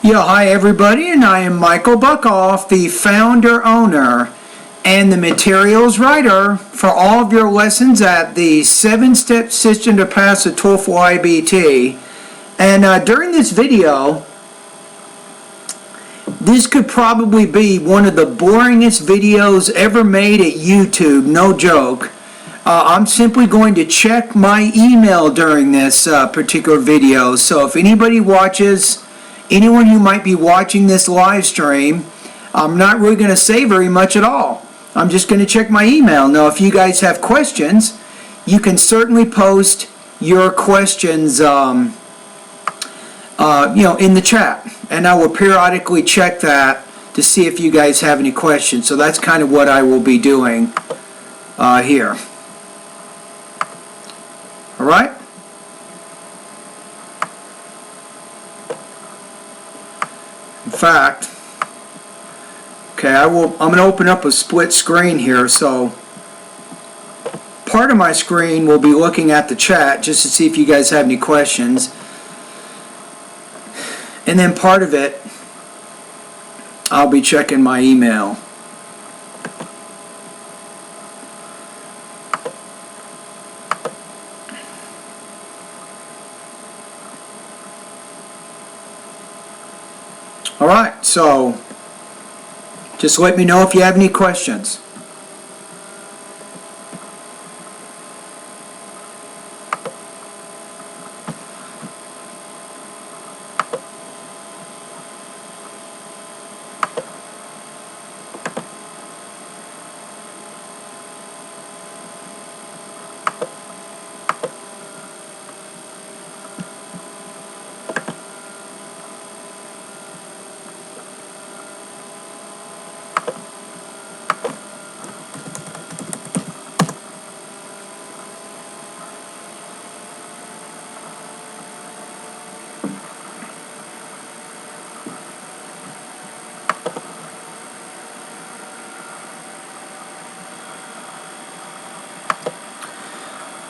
Hi everybody, and I am Michael Buckoff, the founder, owner, and the materials writer for all of your lessons at the 7-step system to pass the Toefl IBT. And during this video, this could probably be one of the boringest videos ever made at YouTube, no joke. I'm simply going to check my email during this particular video, so if anybody watches, anyone who might be watching this live stream, I'm not really going to say very much at all. I'm just going to check my email. Now, if you guys have questions, you can certainly post your questions, in the chat, and I will periodically check that to see if you guys have any questions. So that's kind of what I will be doing here. All right. In fact, okay, I'm going to open up a split screen here, so part of my screen will be looking at the chat just to see if you guys have any questions, and then part of it I'll be checking my email. Alright, so just let me know if you have any questions.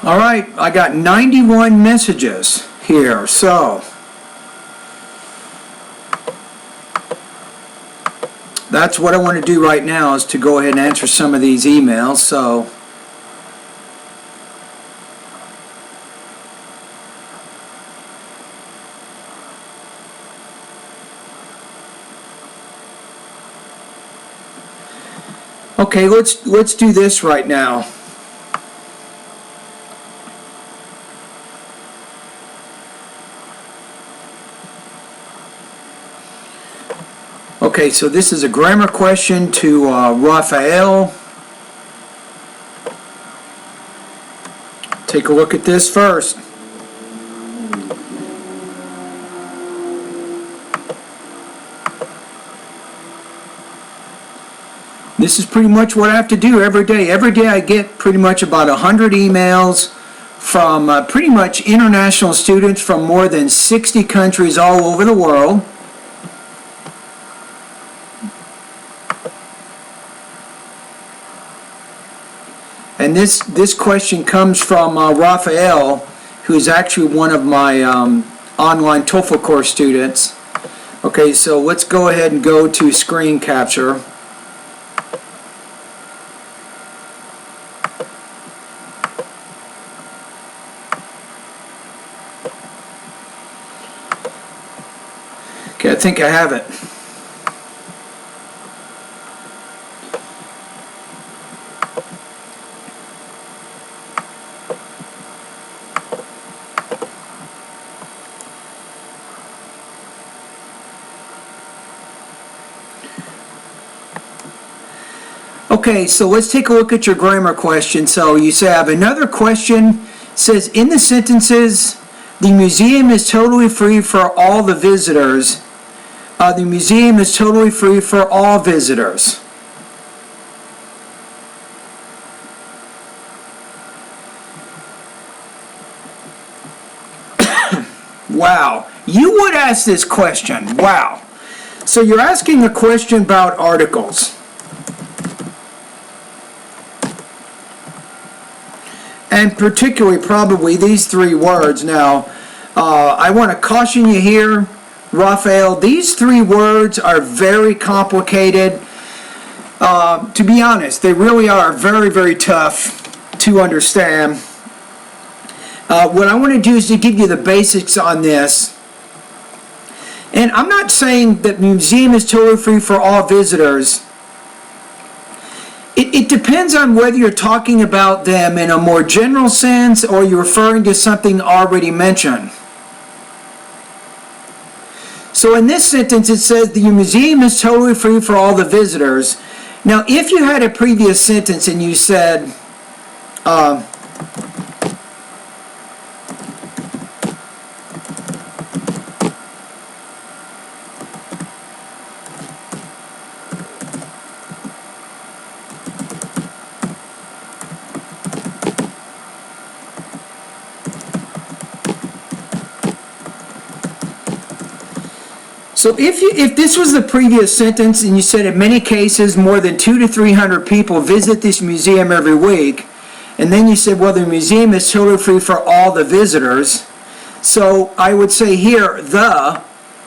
Alright, I got 91 messages here, so that's what I want to do right now, is to go ahead and answer some of these emails. So okay, let's do this right now. Okay, so this is a grammar question to Raphael. Take a look at this first. This is pretty much what I have to do every day. Every day I get pretty much about 100 emails from pretty much international students from more than 60 countries all over the world. And this question comes from Raphael, who is actually one of my online Toefl course students. Okay, so let's go ahead and go to screen capture. Okay, I think I have it. Okay, so let's take a look at your grammar question. So you say, I have another question. It says, in the sentences, the museum is totally free for all the visitors. The museum is totally free for all visitors. Wow, you would ask this question. Wow. So you're asking a question about articles. And particularly probably these three words. Now, I want to caution you here. Raphael, these three words are very complicated. To be honest, they really are very, very tough to understand. What I want to do is to give you the basics on this. And I'm not saying that the museum is totally free for all visitors. It depends on whether you're talking about them in a more general sense or you're referring to something already mentioned. So in this sentence it says the museum is totally free for all the visitors. Now if you had a previous sentence and you said, so if this was the previous sentence and you said in many cases more than 200 to 300 people visit this museum every week, and then you said, well, the museum is totally free for all the visitors, so I would say here the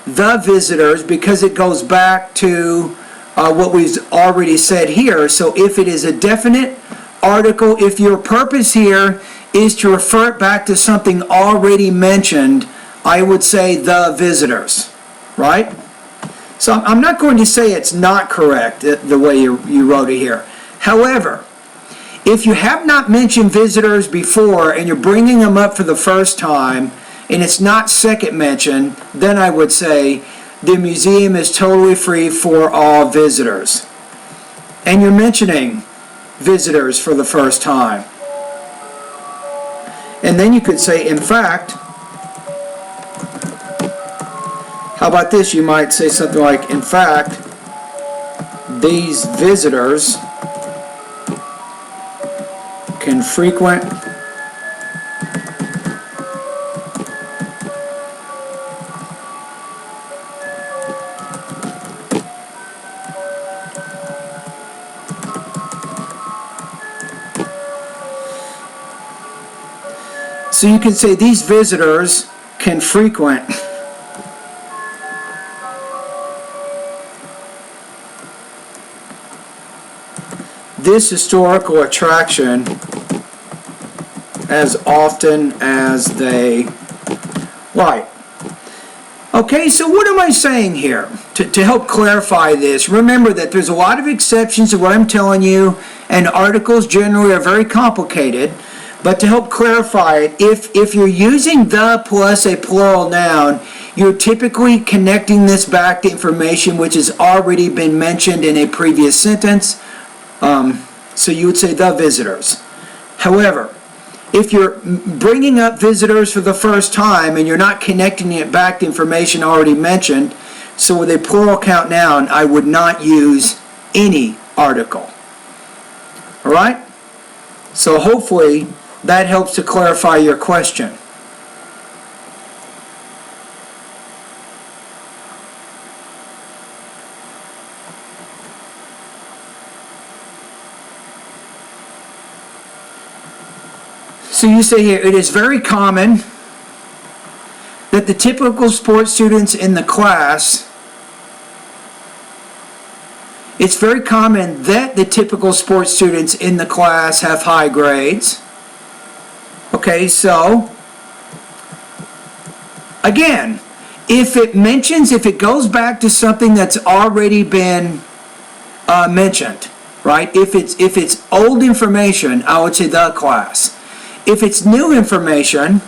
visitors, because it goes back to what we've already said here. So if it is a definite article, if your purpose here is to refer it back to something already mentioned, I would say the visitors. Right? So I'm not going to say it's not correct the way you wrote it here. However, if you have not mentioned visitors before and you're bringing them up for the first time and it's not second mention, then I would say the museum is totally free for all visitors. And you're mentioning visitors for the first time. And then you could say, in fact, how about this? You might say something like, in fact, these visitors can frequent so you can say these visitors can frequent this historical attraction as often as they like. Okay, so what am I saying here? To help clarify this, remember that there's a lot of exceptions to what I'm telling you, and articles generally are very complicated. But to help clarify it, if you're using the plus a plural noun, you're typically connecting this back to information which has already been mentioned in a previous sentence. So you would say the visitors. However, if you're bringing up visitors for the first time and you're not connecting it back to information already mentioned, so with a plural count noun, I would not use any article. All right? So hopefully that helps to clarify your question. So you say here, it is very common that the typical sports students in the class, it's very common that the typical sports students in the class have high grades. Okay, so, again, if it goes back to something that's already been mentioned, right? If it's old information, I would say the class. If it's new information,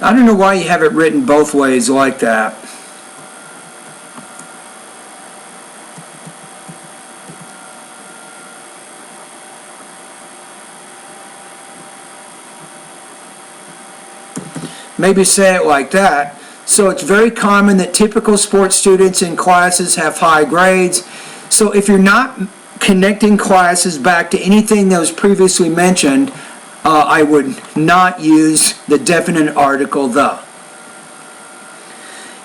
I don't know why you have it written both ways like that. Maybe say it like that. So it's very common that typical sports students in classes have high grades. So if you're not connecting classes back to anything that was previously mentioned, I would not use the definite article the.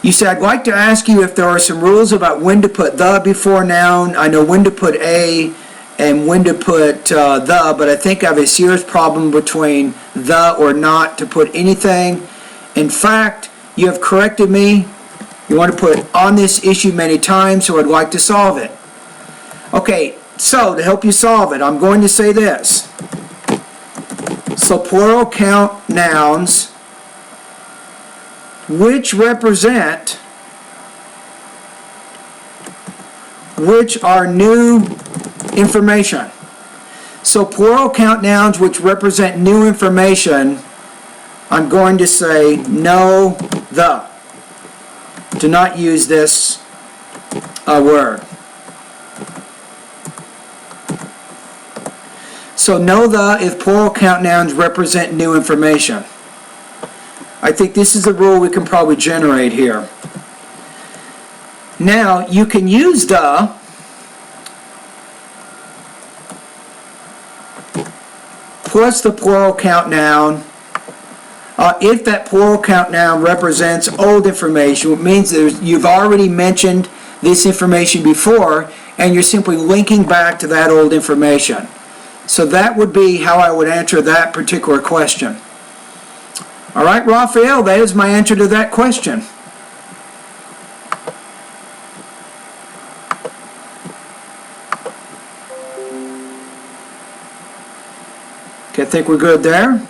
You said, I'd like to ask you if there are some rules about when to put the before noun. I know when to put a and when to put the, but I think I have a serious problem between the or not to put anything. In fact, you have corrected me. You want to put on this issue many times, so I'd like to solve it. Okay, so to help you solve it, I'm going to say this. So plural count nouns which are new information. So plural count nouns which represent new information, I'm going to say know the. Do not use this word. So know the if plural count nouns represent new information. I think this is a rule we can probably generate here. Now, you can use the plus the plural count noun if that plural count noun represents old information, which means you've already mentioned this information before and you're simply linking back to that old information. So that would be how I would answer that particular question. All right, Raphael, that is my answer to that question. Okay, I think we're good there.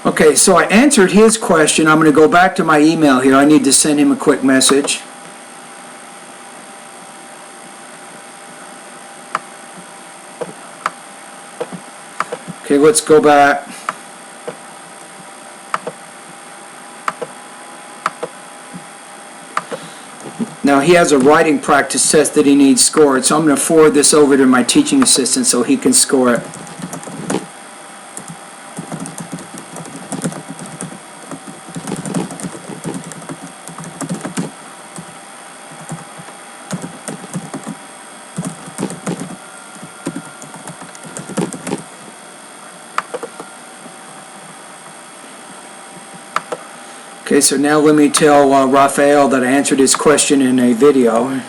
Okay, so I answered his question. I'm going to go back to my email here. I need to send him a quick message. Okay, let's go back. Now he has a writing practice test that he needs scored, so I'm going to forward this over to my teaching assistant so he can score it. Okay, so now let me tell Raphael that I answered his question in a video.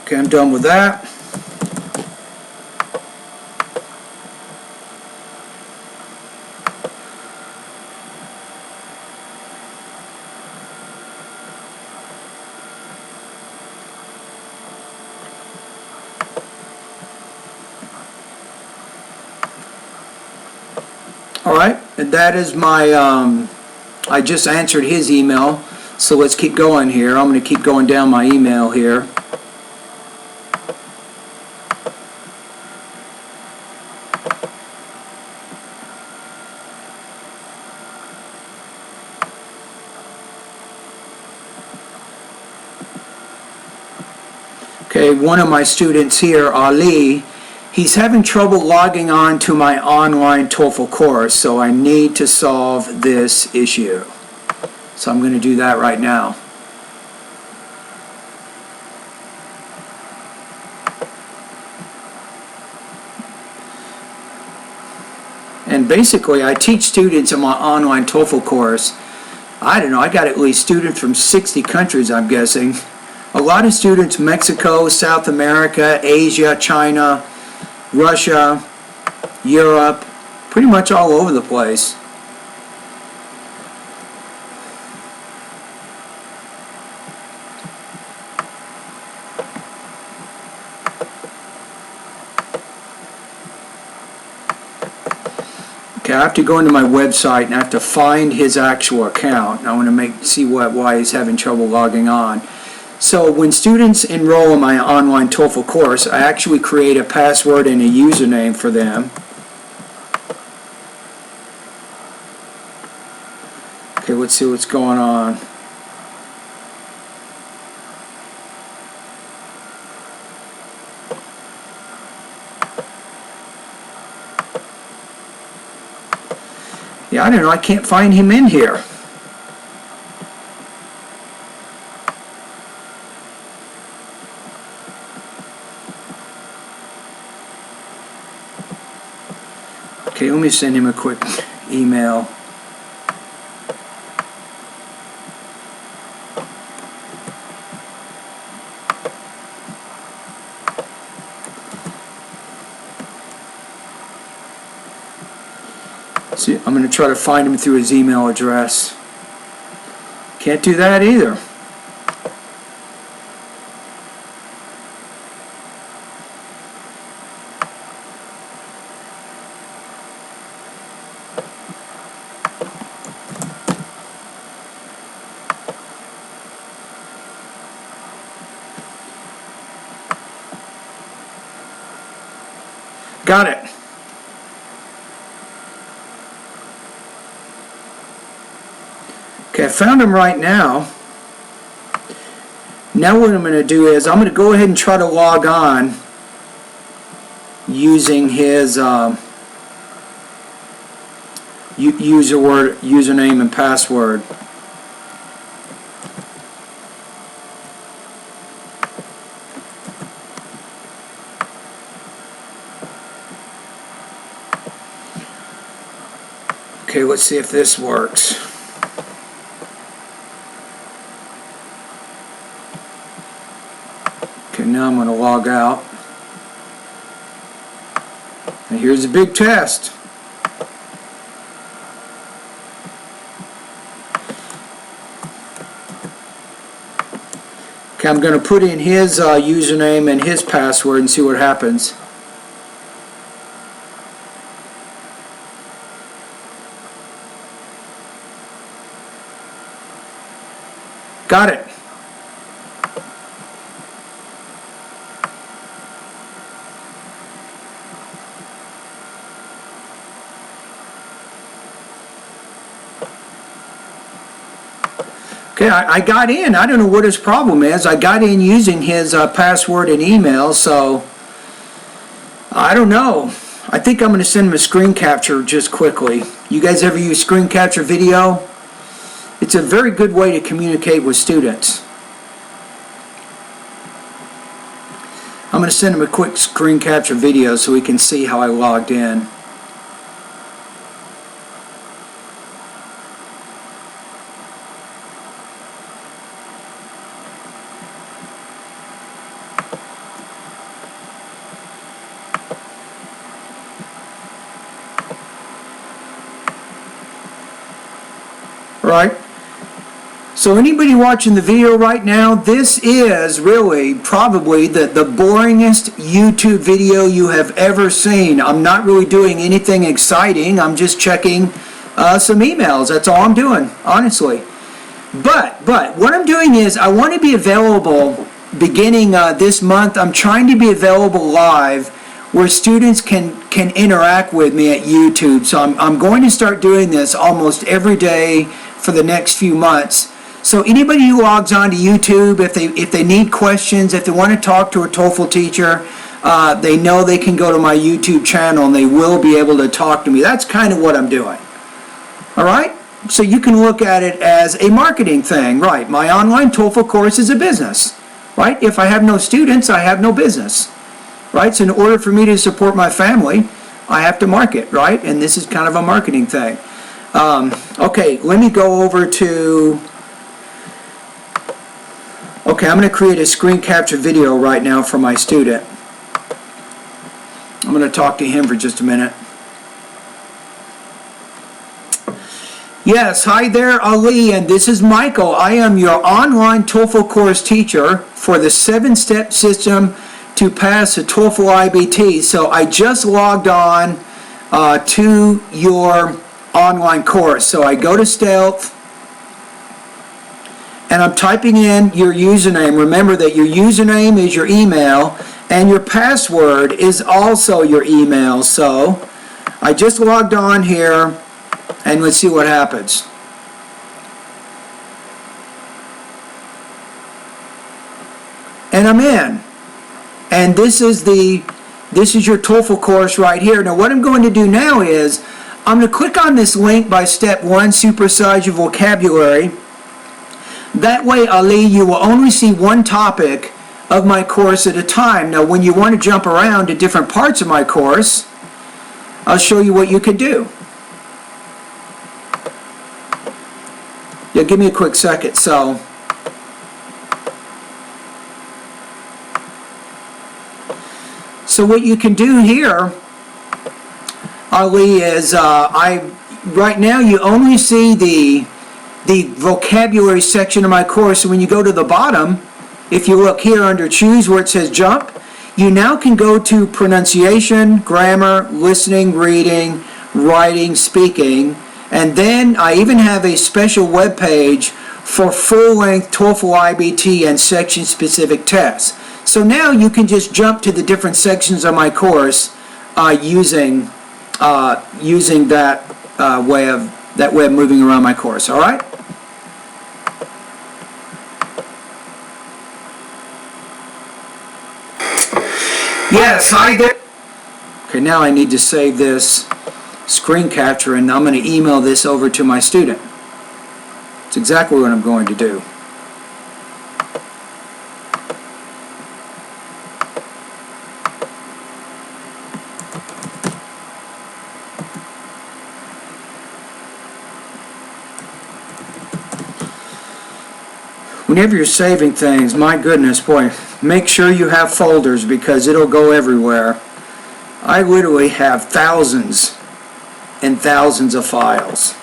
Okay, I'm done with that. All right, and that is my, I just answered his email, so let's keep going here. I'm going to keep going down my email here. Okay, one of my students here, Ali, he's having trouble logging on to my online Toefl course, so I need to solve this issue. So I'm going to do that right now. And basically, I teach students in my online Toefl course. I don't know, I got at least students from 60 countries, I'm guessing. A lot of students, Mexico, South America, Asia, China, Russia, Europe, pretty much all over the place. Okay, I have to go into my website and I have to find his actual account. I want to see why he's having trouble logging on. So when students enroll in my online TOEFL course, I actually create a password and a username for them. Okay, let's see what's going on. Yeah, I don't know, I can't find him in here. Okay, let me send him a quick email. See, I'm going to try to find him through his email address. Can't do that either. Got it. Okay, I found him right now. Now what I'm going to do is I'm going to go ahead and try to log on using his username and password. Okay, let's see if this works. Okay, now I'm going to log out. And here's a big test. Okay, I'm going to put in his username and his password and see what happens. Got it. Okay, I got in. I don't know what his problem is. I got in using his password and email, so I don't know. I think I'm going to send him a screen capture just quickly. You guys ever use screen capture video? It's a very good way to communicate with students. I'm going to send him a quick screen capture video so he can see how I logged in. Right? So anybody watching the video right now, this is really probably the boringest YouTube video you have ever seen. I'm not really doing anything exciting. I'm just checking some emails. That's all I'm doing, honestly. But what I'm doing is I want to be available beginning this month. I'm trying to be available live where students can interact with me at YouTube. So I'm going to start doing this almost every day for the next few months. So anybody who logs on to YouTube, if they need questions, if they want to talk to a TOEFL teacher, they know they can go to my YouTube channel and they will be able to talk to me. That's kind of what I'm doing. All right? So you can look at it as a marketing thing, right? My online TOEFL course is a business, right? If I have no students, I have no business, right? So in order for me to support my family, I have to market, right? And this is kind of a marketing thing. Okay, let me go over to... Okay, I'm going to create a screen capture video right now for my student. I'm going to talk to him for just a minute. Yes, hi there, Ali, and this is Michael. I am your online TOEFL course teacher for the 7-step system to pass a TOEFL IBT. So I just logged on to your online course. So I go to Stealth. and I'm typing in your username. Remember that your username is your email, and your password is also your email. So I just logged on here, and let's see what happens. And I'm in. And this is your TOEFL course right here. Now what I'm going to do now is I'm going to click on this link by step 1, supersize your vocabulary. That way, Ali, you will only see one topic of my course at a time. Now when you want to jump around to different parts of my course, I'll show you what you could do. Yeah, give me a quick second. So what you can do here, Ali, is right now you only see the vocabulary section of my course. So when you go to the bottom, if you look here under choose where it says jump, you now can go to pronunciation, grammar, listening, reading, writing, speaking, and then I even have a special web page for full-length TOEFL IBT and section-specific tests. So now you can just jump to the different sections of my course using that way of moving around my course. All right. Yes, hi there. Okay, now I need to save this screen capture, and I'm going to email this over to my student. It's exactly what I'm going to do. Whenever you're saving things, my goodness, boy, make sure you have folders because it'll go everywhere. I literally have thousands and thousands of files.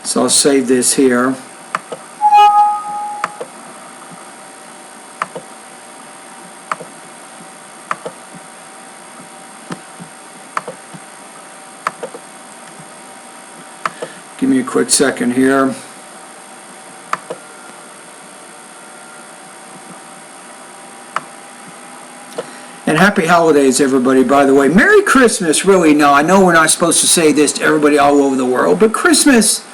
So I'll save this here. Give me a quick second here. And happy holidays, everybody, by the way. Merry Christmas, really. No, I know we're not supposed to say this to everybody all over the world, but Christmas,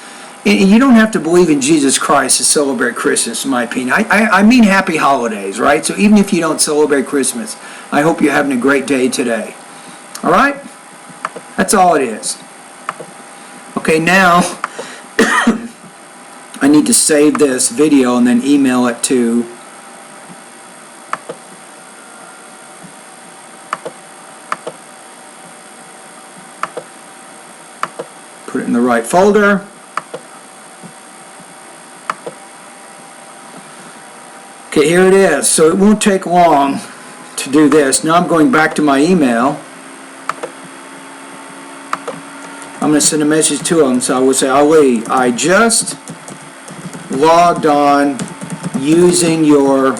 you don't have to believe in Jesus Christ to celebrate Christmas, in my opinion. I mean happy holidays, right? So even if you don't celebrate Christmas, I hope you're having a great day today. All right? That's all it is. Okay, now I need to save this video and then email it to put it in the right folder. Okay, here it is. So it won't take long to do this. Now I'm going back to my email. I'm going to send a message to them. So I would say, Ali, I just logged on using your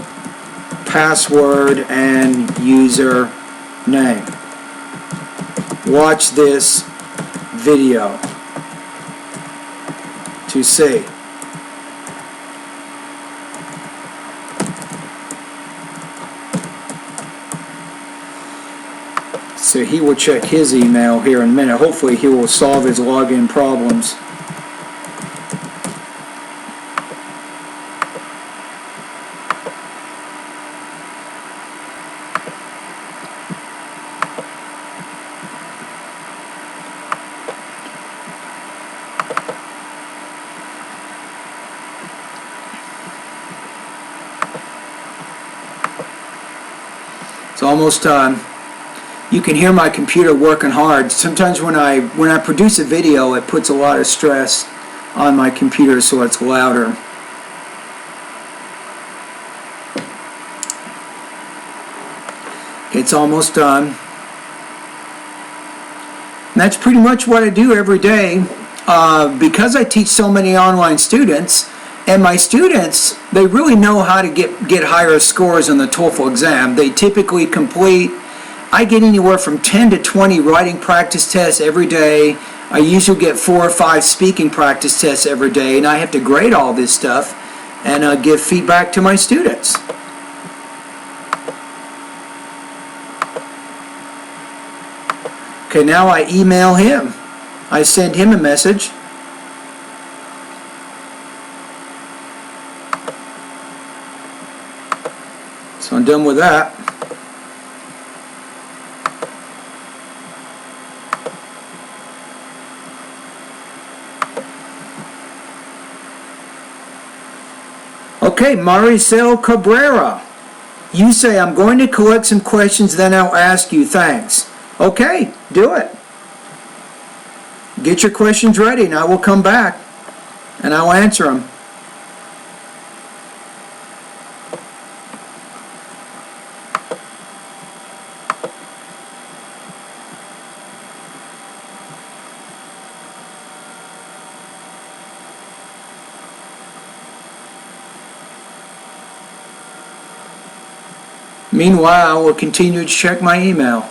password and user name. Watch this video to see. So he will check his email here in a minute. Hopefully he will solve his login problems. It's almost done. You can hear my computer working hard. Sometimes when I produce a video, it puts a lot of stress on my computer, so it's louder. It's almost done. And that's pretty much what I do every day. Because I teach so many online students, And my students, they really know how to get higher scores on the TOEFL exam. They typically complete, I get anywhere from 10 to 20 writing practice tests every day. I usually get 4 or 5 speaking practice tests every day, and I have to grade all this stuff and give feedback to my students. Okay, now I email him. I send him a message. So I'm done with that. Okay, Maricel Cabrera. You say, I'm going to collect some questions, then I'll ask you. Thanks. Okay, do it. Get your questions ready and I will come back and I'll answer them. Meanwhile, I will continue to check my email.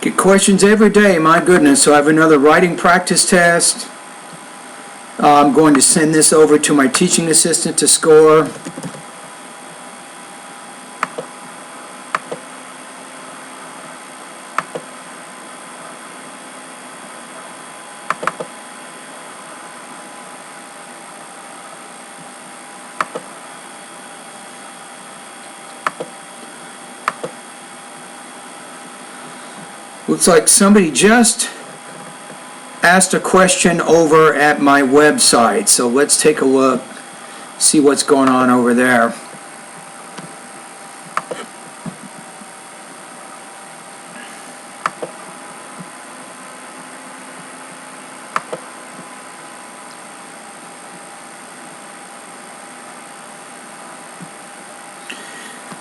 Get questions every day, my goodness. So I have another writing practice test. I'm going to send this over to my teaching assistant to score. Looks like somebody just asked a question over at my website. So let's take a look, see what's going on over there.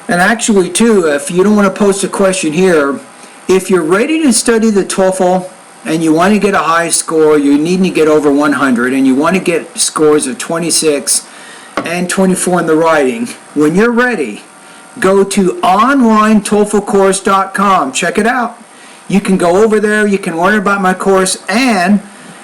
And actually too, if you don't want to post a question here, if you're ready to study the TOEFL and you want to get a high score, you need to get over 100, and you want to get scores of 26 and 24 in the writing, when you're ready, go to onlinetoeflcourse.com. Check it out. You can go over there, you can learn about my course, and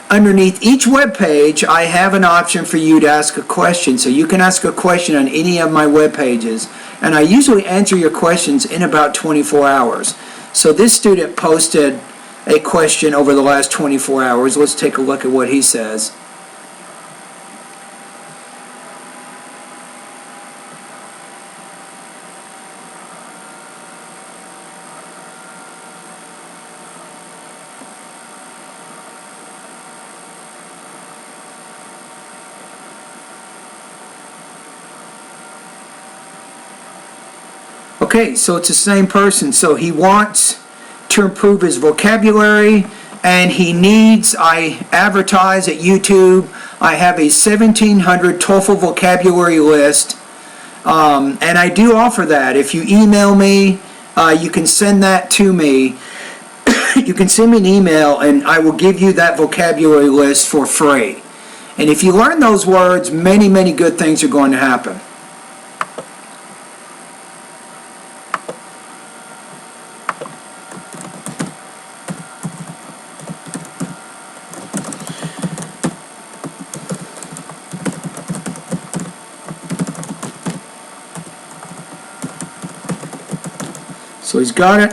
underneath each web page, I have an option for you to ask a question. So you can ask a question on any of my web pages, and I usually answer your questions in about 24 hours. So this student posted a question over the last 24 hours. Let's take a look at what he says. Okay, so it's the same person. So he wants to improve his vocabulary, and he needs, I advertise at YouTube, I have a 1700 TOEFL vocabulary list, and I do offer that. If you email me, you can send that to me. You can send me an email and I will give you that vocabulary list for free. And if you learn those words, many, many good things are going to happen. So he's got it.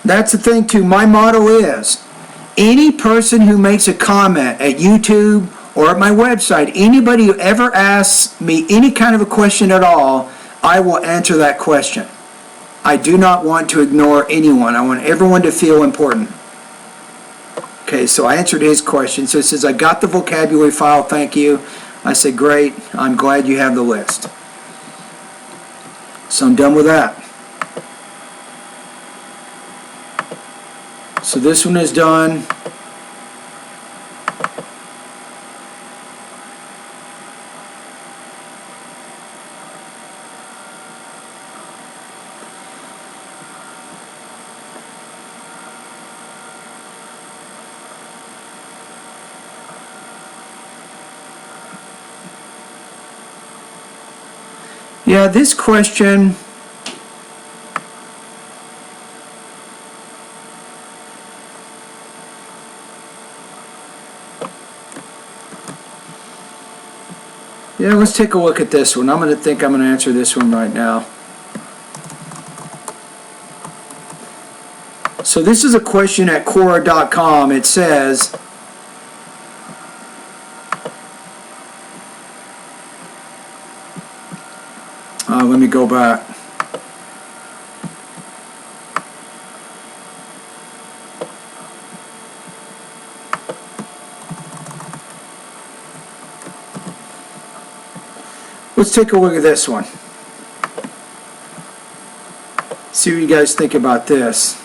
That's the thing too. My motto is, any person who makes a comment at YouTube or at my website, anybody who ever asks me any kind of a question at all, I will answer that question. I do not want to ignore anyone. I want everyone to feel important. Okay, so I answered his question. So it says, I got the vocabulary file, thank you. I said, great, I'm glad you have the list. So I'm done with that. So this one is done. Yeah, this question, yeah, let's take a look at this one. I'm going to answer this one right now. So this is a question at Quora.com. It says, let me go back. Let's take a look at this one. See what you guys think about this.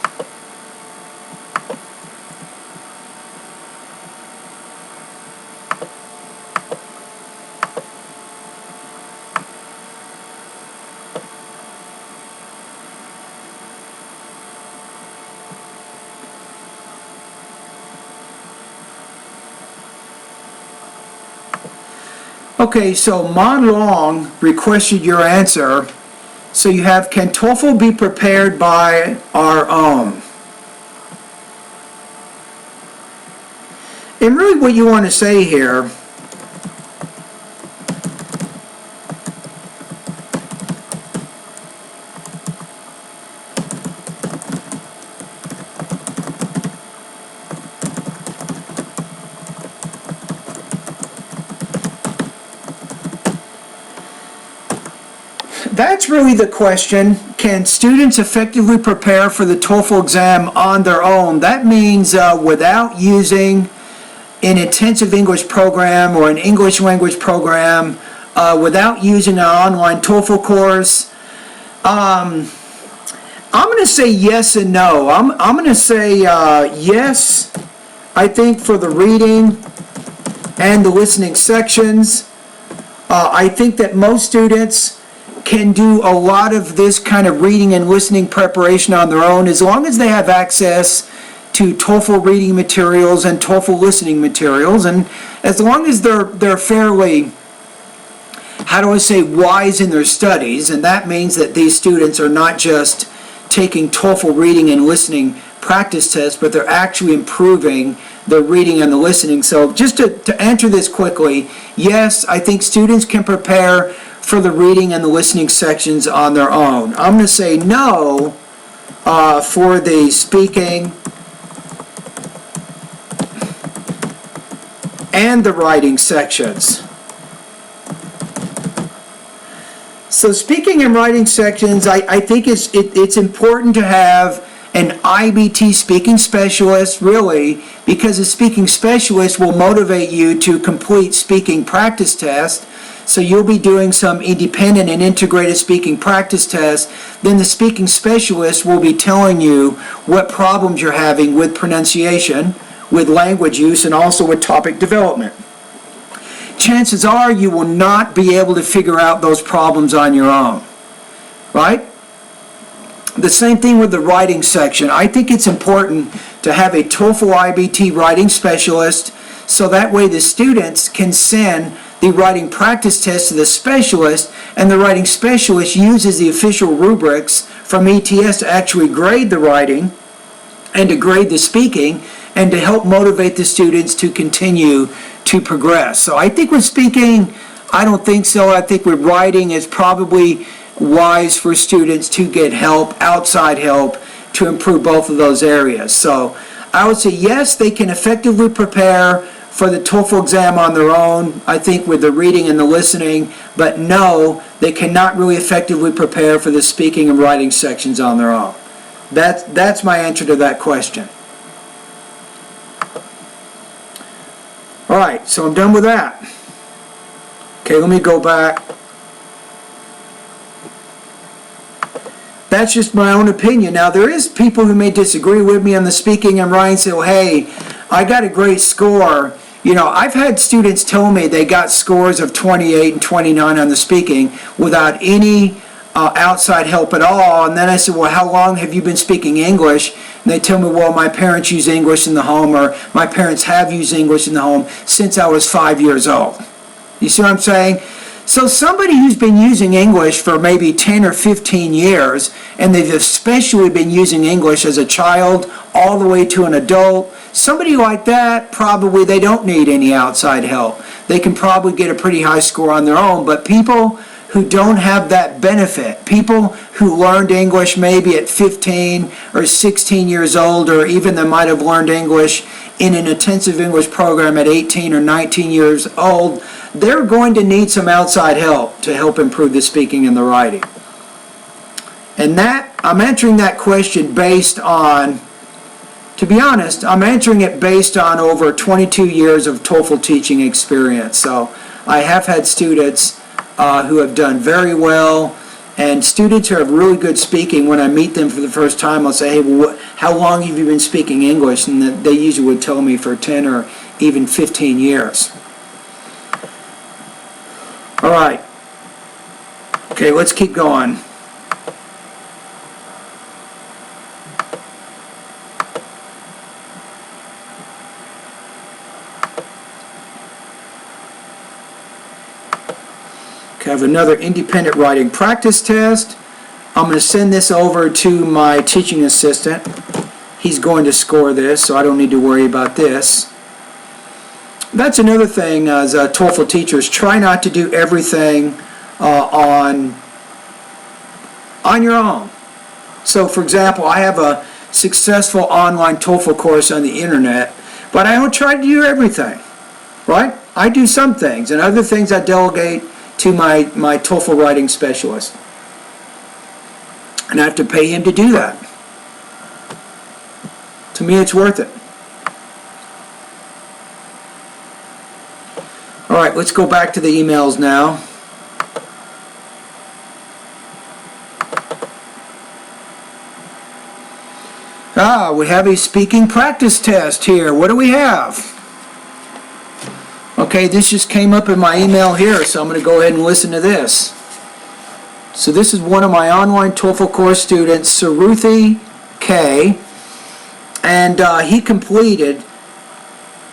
Okay, so Mon Long requested your answer. So you have, can Toefl be prepared by our own? And really what you want to say here, that's really the question. Can students effectively prepare for the TOEFL exam on their own? That means without using an intensive English program or an English language program, without using an online TOEFL course. I'm going to say yes and no. I'm going to say yes, I think, for the reading and the listening sections. I think that most students can do a lot of this kind of reading and listening preparation on their own, as long as they have access to TOEFL reading materials and TOEFL listening materials, and as long as they're fairly, how do I say, wise in their studies. And that means that these students are not just taking TOEFL reading and listening practice tests, but they're actually improving the reading and the listening. So just to answer this quickly, yes, I think students can prepare for the reading and the listening sections on their own. I'm going to say no for the speaking and the writing sections. So speaking and writing sections, I think it's important to have an IBT speaking specialist, really, because a speaking specialist will motivate you to complete speaking practice tests. So you'll be doing some independent and integrated speaking practice tests. Then the speaking specialist will be telling you what problems you're having with pronunciation, with language use, and also with topic development. Chances are you will not be able to figure out those problems on your own, right? The same thing with the writing section. I think it's important to have a TOEFL IBT writing specialist, so that way the students can send the writing practice test to the specialist, and the writing specialist uses the official rubrics from ETS to actually grade the writing and to grade the speaking and to help motivate the students to continue to progress. So I think with speaking, I don't think so. I think with writing, it's probably wise for students to get help, outside help, to improve both of those areas. So I would say yes, they can effectively prepare for the TOEFL exam on their own, I think, with the reading and the listening, but no, they cannot really effectively prepare for the speaking and writing sections on their own. That's my answer to that question. Alright, so I'm done with that. Okay, let me go back. That's just my own opinion. Now, there is people who may disagree with me on the speaking and writing, say, well, hey, I got a great score. You know, I've had students tell me they got scores of 28 and 29 on the speaking without any outside help at all. And then I said, well, how long have you been speaking English? And they tell me, well, my parents use English in the home, or my parents have used English in the home since I was 5 years old. You see what I'm saying? So somebody who's been using English for maybe 10 or 15 years, and they've especially been using English as a child all the way to an adult, somebody like that, probably they don't need any outside help. They can probably get a pretty high score on their own. But people who don't have that benefit, people who learned English maybe at 15 or 16 years old, or even they might have learned English in an intensive English program at 18 or 19 years old, they're going to need some outside help to help improve the speaking and the writing. And that, I'm answering that question based on, to be honest, I'm answering it based on over 22 years of TOEFL teaching experience. So I have had students who have done very well, and students who have really good speaking, when I meet them for the first time, I'll say, hey, well, how long have you been speaking English? And they usually would tell me for 10 or even 15 years. All right. Okay, let's keep going. Okay, I have another independent writing practice test. I'm going to send this over to my teaching assistant. He's going to score this, so I don't need to worry about this. That's another thing as TOEFL teachers, try not to do everything on your own. So for example, I have a successful online TOEFL course on the internet, but I don't try to do everything, right? I do some things, and other things I delegate to my TOEFL writing specialist. And I have to pay him to do that. To me, it's worth it. All right, let's go back to the emails now. We have a speaking practice test here. What do we have? Okay, this just came up in my email here, so I'm going to go ahead and listen to this. So this is one of my online TOEFL course students, Saruthi K, and he completed,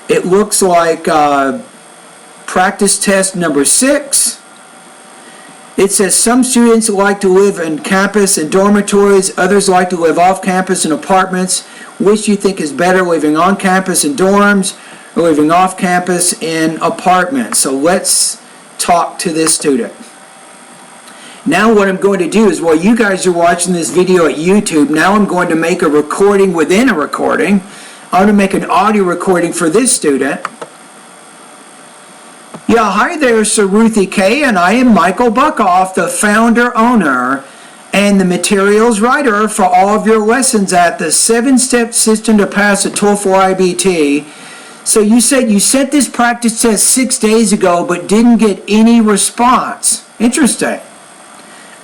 it looks like, practice test number 6. It says some students like to live on campus in dormitories, others like to live off campus in apartments. Which do you think is better, living on campus in dorms or living off campus in apartments? So let's talk to this student. Now what I'm going to do is, while you guys are watching this video at YouTube, now I'm going to make a recording within a recording. I'm going to make an audio recording for this student. Yeah, hi there, Saruthi K, and I am Michael Buckoff, the founder, owner, and the materials writer for all of your lessons at the 7-Step System to Pass the TOEFL IBT. So you said you sent this practice test 6 days ago, but didn't get any response. Interesting.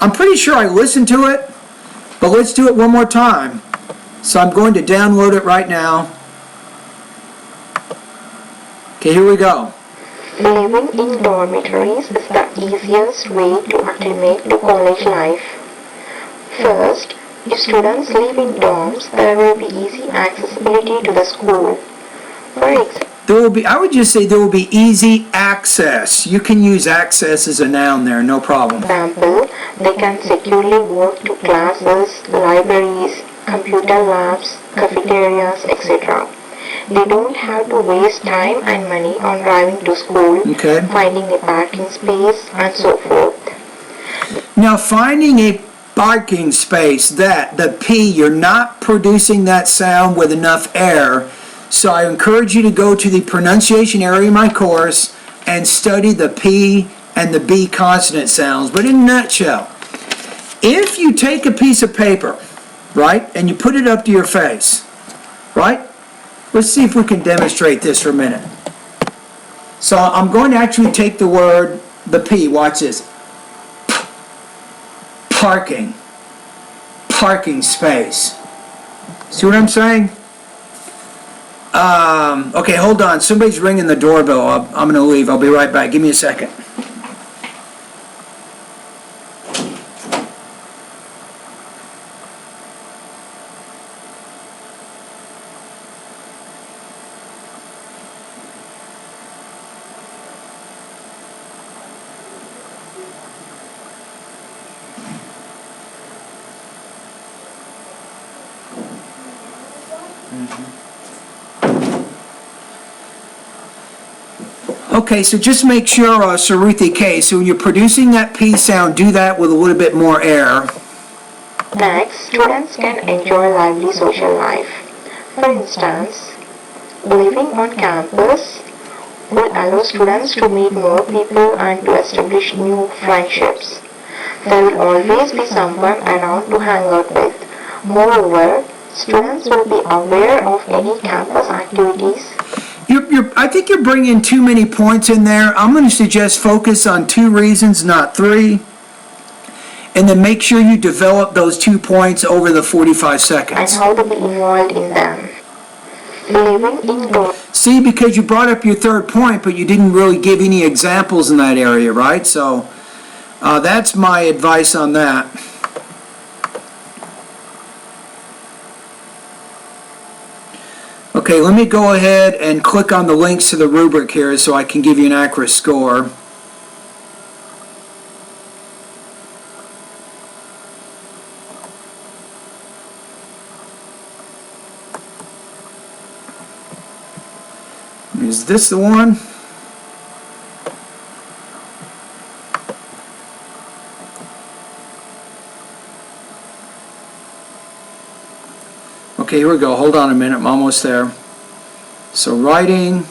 I'm pretty sure I listened to it, but let's do it one more time. So I'm going to download it right now. Okay, here we go. Living in dormitories is the easiest way to acclimate to college life. First, if students live in dorms, there will be easy accessibility to the school. For example, I would just say there will be easy access. You can use access as a noun there, no problem. They can securely walk to classes, libraries, computer labs, cafeterias, etc. They don't have to waste time and money on driving to school, finding a parking space, and so forth. Now, finding a parking space, the P, you're not producing that sound with enough air. So I encourage you to go to the pronunciation area of my course and study the P and the B consonant sounds. But in a nutshell, if you take a piece of paper, right, and you put it up to your face, right? Let's see if we can demonstrate this for a minute. So I'm going to actually take the word, the P, watch this. Parking. Parking space. See what I'm saying? Okay, hold on. Somebody's ringing the doorbell. I'm going to leave. I'll be right back. Give me a second. Okay, so just make sure, Saruthi K, so when you're producing that P sound, do that with a little bit more air. Next, students can enjoy lively social life. For instance, living on campus will allow students to meet more people and to establish new friendships. There will always be someone around to hang out with. Moreover, students will be aware of any campus activities. I think you're bringing too many points in there. I'm going to suggest focus on 2 reasons, not 3. And then make sure you develop those 2 points over the 45 seconds. And how to be involved in them. Living indoors. See, because you brought up your 3rd point, but you didn't really give any examples in that area, right? So that's my advice on that. Okay, let me go ahead and click on the links to the rubric here so I can give you an accurate score. Is this the one? Okay, here we go. Hold on a minute. I'm almost there. So writing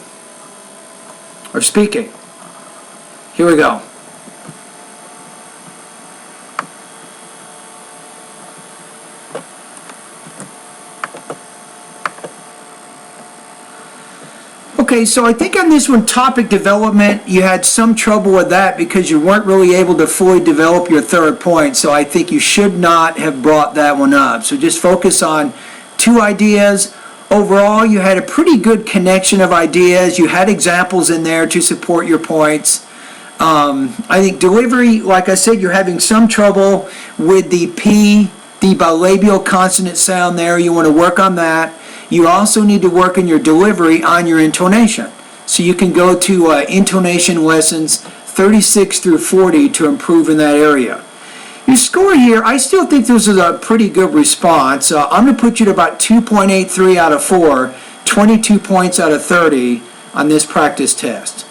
or speaking. Here we go. Okay, so I think on this one, topic development, you had some trouble with that because you weren't really able to fully develop your 3rd point. So I think you should not have brought that one up. So just focus on 2 ideas. Overall, you had a pretty good connection of ideas. You had examples in there to support your points. I think delivery, like I said, you're having some trouble with the P, the bilabial consonant sound there. You want to work on that. You also need to work on your delivery on your intonation. So you can go to intonation lessons 36 through 40 to improve in that area. Your score here, I still think this is a pretty good response. I'm going to put you at about 2.83 out of 4, 22 points out of 30 on this practice test.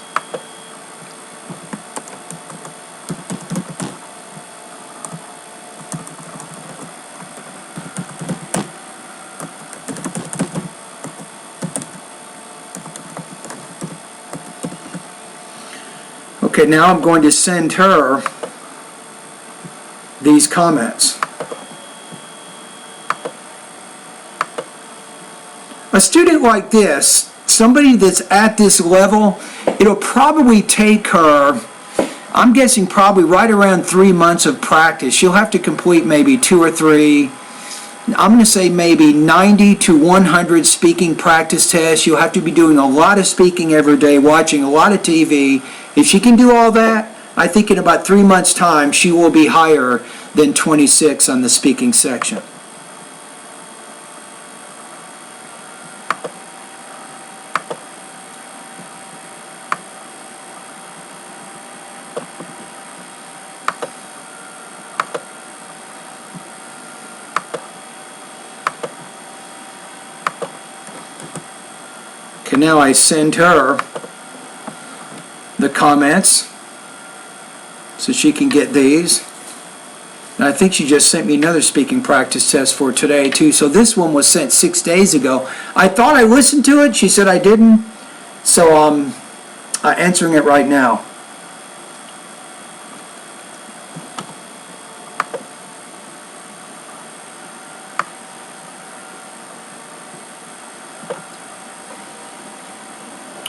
Okay, now I'm going to send her these comments. A student like this, somebody that's at this level, it'll probably take her, I'm guessing probably right around 3 months of practice. She'll have to complete maybe 2 or 3, I'm going to say maybe 90 to 100 speaking practice tests. You'll have to be doing a lot of speaking every day, watching a lot of TV. If she can do all that, I think in about 3 months' time, she will be higher than 26 on the speaking section. Okay, now I send her the comments so she can get these. And I think she just sent me another speaking practice test for today too. So this one was sent 6 days ago. I thought I listened to it. She said I didn't. So I'm answering it right now.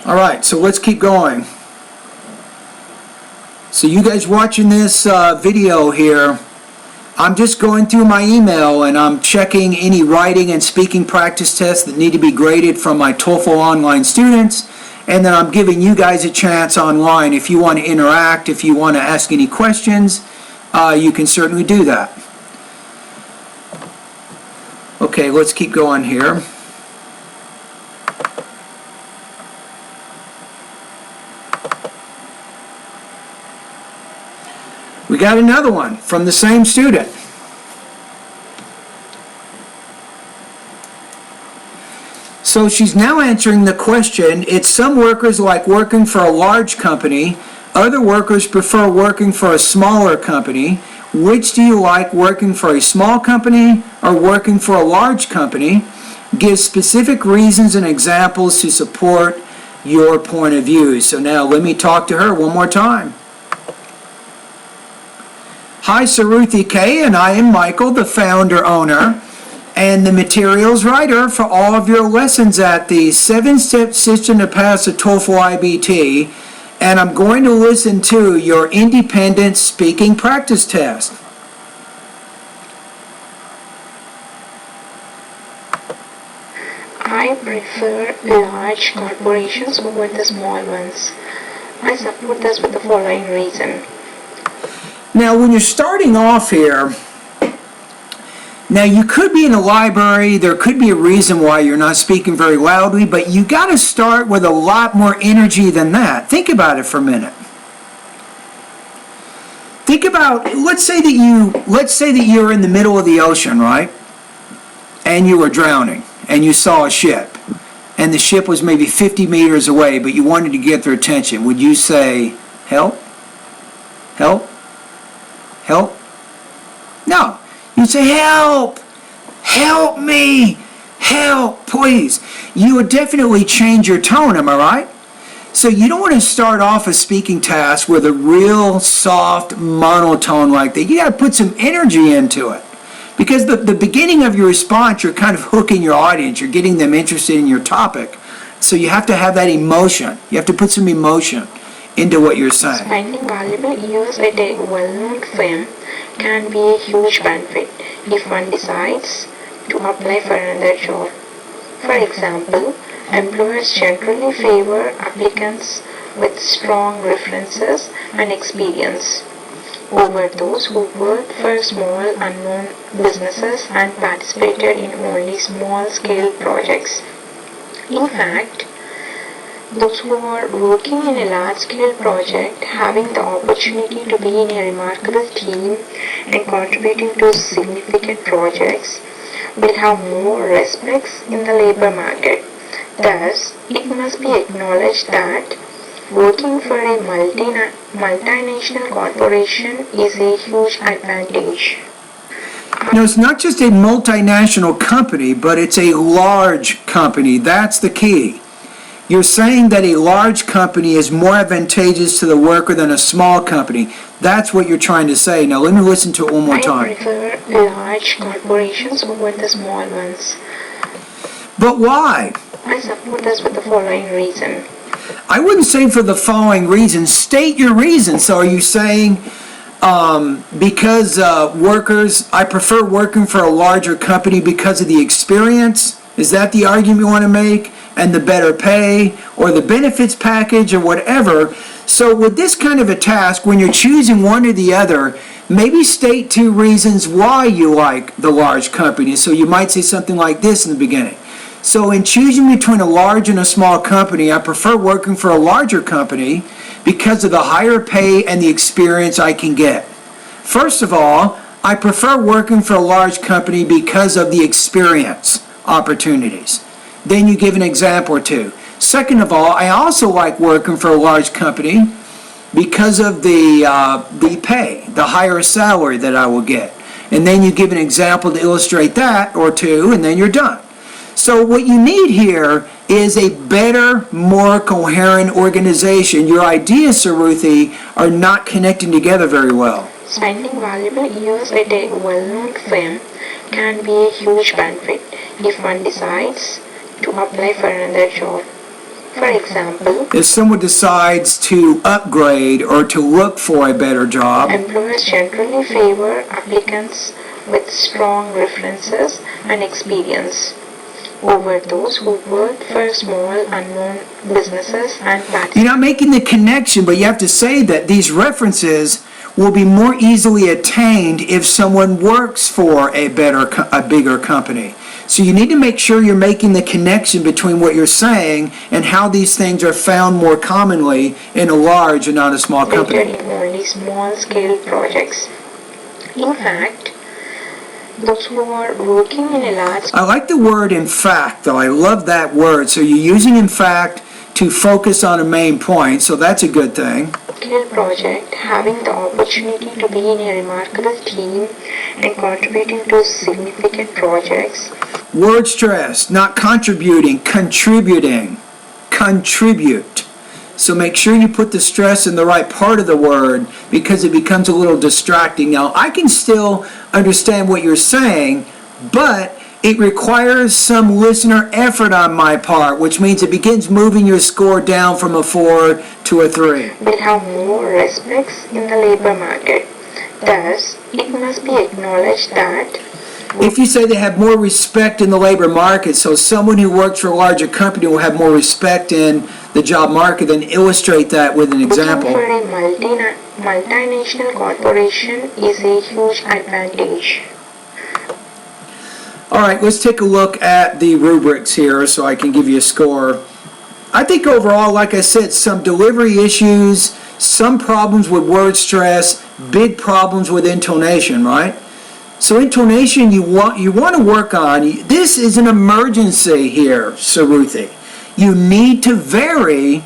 All right, so let's keep going. So you guys watching this video here, I'm just going through my email and I'm checking any writing and speaking practice tests that need to be graded from my Toefl online students, and then I'm giving you guys a chance online. If you want to interact, if you want to ask any questions, you can certainly do that. Okay, let's keep going here. We got another one from the same student. So she's now answering the question, it's some workers like working for a large company, other workers prefer working for a smaller company. Which do you like, working for a small company or working for a large company? Give specific reasons and examples to support your point of view. So now let me talk to her one more time. Hi, Saruthi K, and I am Michael, the founder, owner, and the materials writer for all of your lessons at the 7-Step System to Pass the Toefl IBT, and I'm going to listen to your independent speaking practice test. I prefer large corporations over the small ones. I support this with the following reason. Now, when you're starting off here, now you could be in a library, there could be a reason why you're not speaking very loudly, but you got to start with a lot more energy than that. Think about it for a minute. Think about, let's say that you're in the middle of the ocean, right? And you were drowning, and you saw a ship, and the ship was maybe 50 meters away, but you wanted to get their attention. Would you say, help? Help? Help? No. You'd say, help! Help me! Help, please! You would definitely change your tone, am I right? So you don't want to start off a speaking task with a real soft monotone like that. You got to put some energy into it. Because the beginning of your response, you're kind of hooking your audience. You're getting them interested in your topic. So you have to have that emotion. You have to put some emotion into what you're saying. Spending valuable years at a well-known firm can be a huge benefit if one decides to apply for another job. For example, employers generally favor applicants with strong references and experience over those who worked for small unknown businesses and participated in only small-scale projects. In fact, those who are working in a large-scale project, having the opportunity to be in a remarkable team and contributing to significant projects, will have more respects in the labor market. Thus, it must be acknowledged that working for a multinational corporation is a huge advantage. No, it's not just a multinational company, but it's a large company. That's the key. You're saying that a large company is more advantageous to the worker than a small company. That's what you're trying to say. Now let me listen to it one more time. I prefer large corporations over the small ones. But why? I support this with the following reason. I wouldn't say for the following reason. State your reason. So are you saying because I prefer working for a larger company because of the experience? Is that the argument you want to make? And the better pay or the benefits package or whatever. So with this kind of a task, when you're choosing one or the other, maybe state 2 reasons why you like the large company. So you might say something like this in the beginning. So in choosing between a large and a small company, I prefer working for a larger company because of the higher pay and the experience I can get. First of all, I prefer working for a large company because of the experience opportunities. Then you give an example or two. Second of all, I also like working for a large company because of the pay, the higher salary that I will get. And then you give an example to illustrate that or two, and then you're done. So what you need here is a better, more coherent organization. Your ideas, Saruthi, are not connecting together very well. Spending valuable years at a well-known firm can be a huge benefit if one decides to apply for another job. For example, if someone decides to upgrade or to look for a better job, employers generally favor applicants with strong references and experience over those who work for small unknown businesses and platforms. you're not making the connection, but you have to say that these references will be more easily attained if someone works for a bigger company. So you need to make sure you're making the connection between what you're saying and how these things are found more commonly in a large and not a small company. In only small-scale projects. In fact, those who are working in a large I like the word in fact, though. I love that word. So you're using in fact to focus on a main point, so that's a good thing. scale project, having the opportunity to be in a remarkable team and contributing to significant projects. Word stress, not contributing, contributing. Contribute. So make sure you put the stress in the right part of the word because it becomes a little distracting. Now, I can still understand what you're saying, but it requires some listener effort on my part, which means it begins moving your score down from a 4 to a 3. Will have more respects in the labor market. Thus, it must be acknowledged that If you say they have more respect in the labor market, so someone who works for a larger company will have more respect in the job market, then illustrate that with an example. working for a multinational corporation is a huge advantage. All right, let's take a look at the rubrics here so I can give you a score. I think overall, like I said, some delivery issues, some problems with word stress, big problems with intonation, right? So intonation you want to work on. This is an emergency here, Saruthi. You need to vary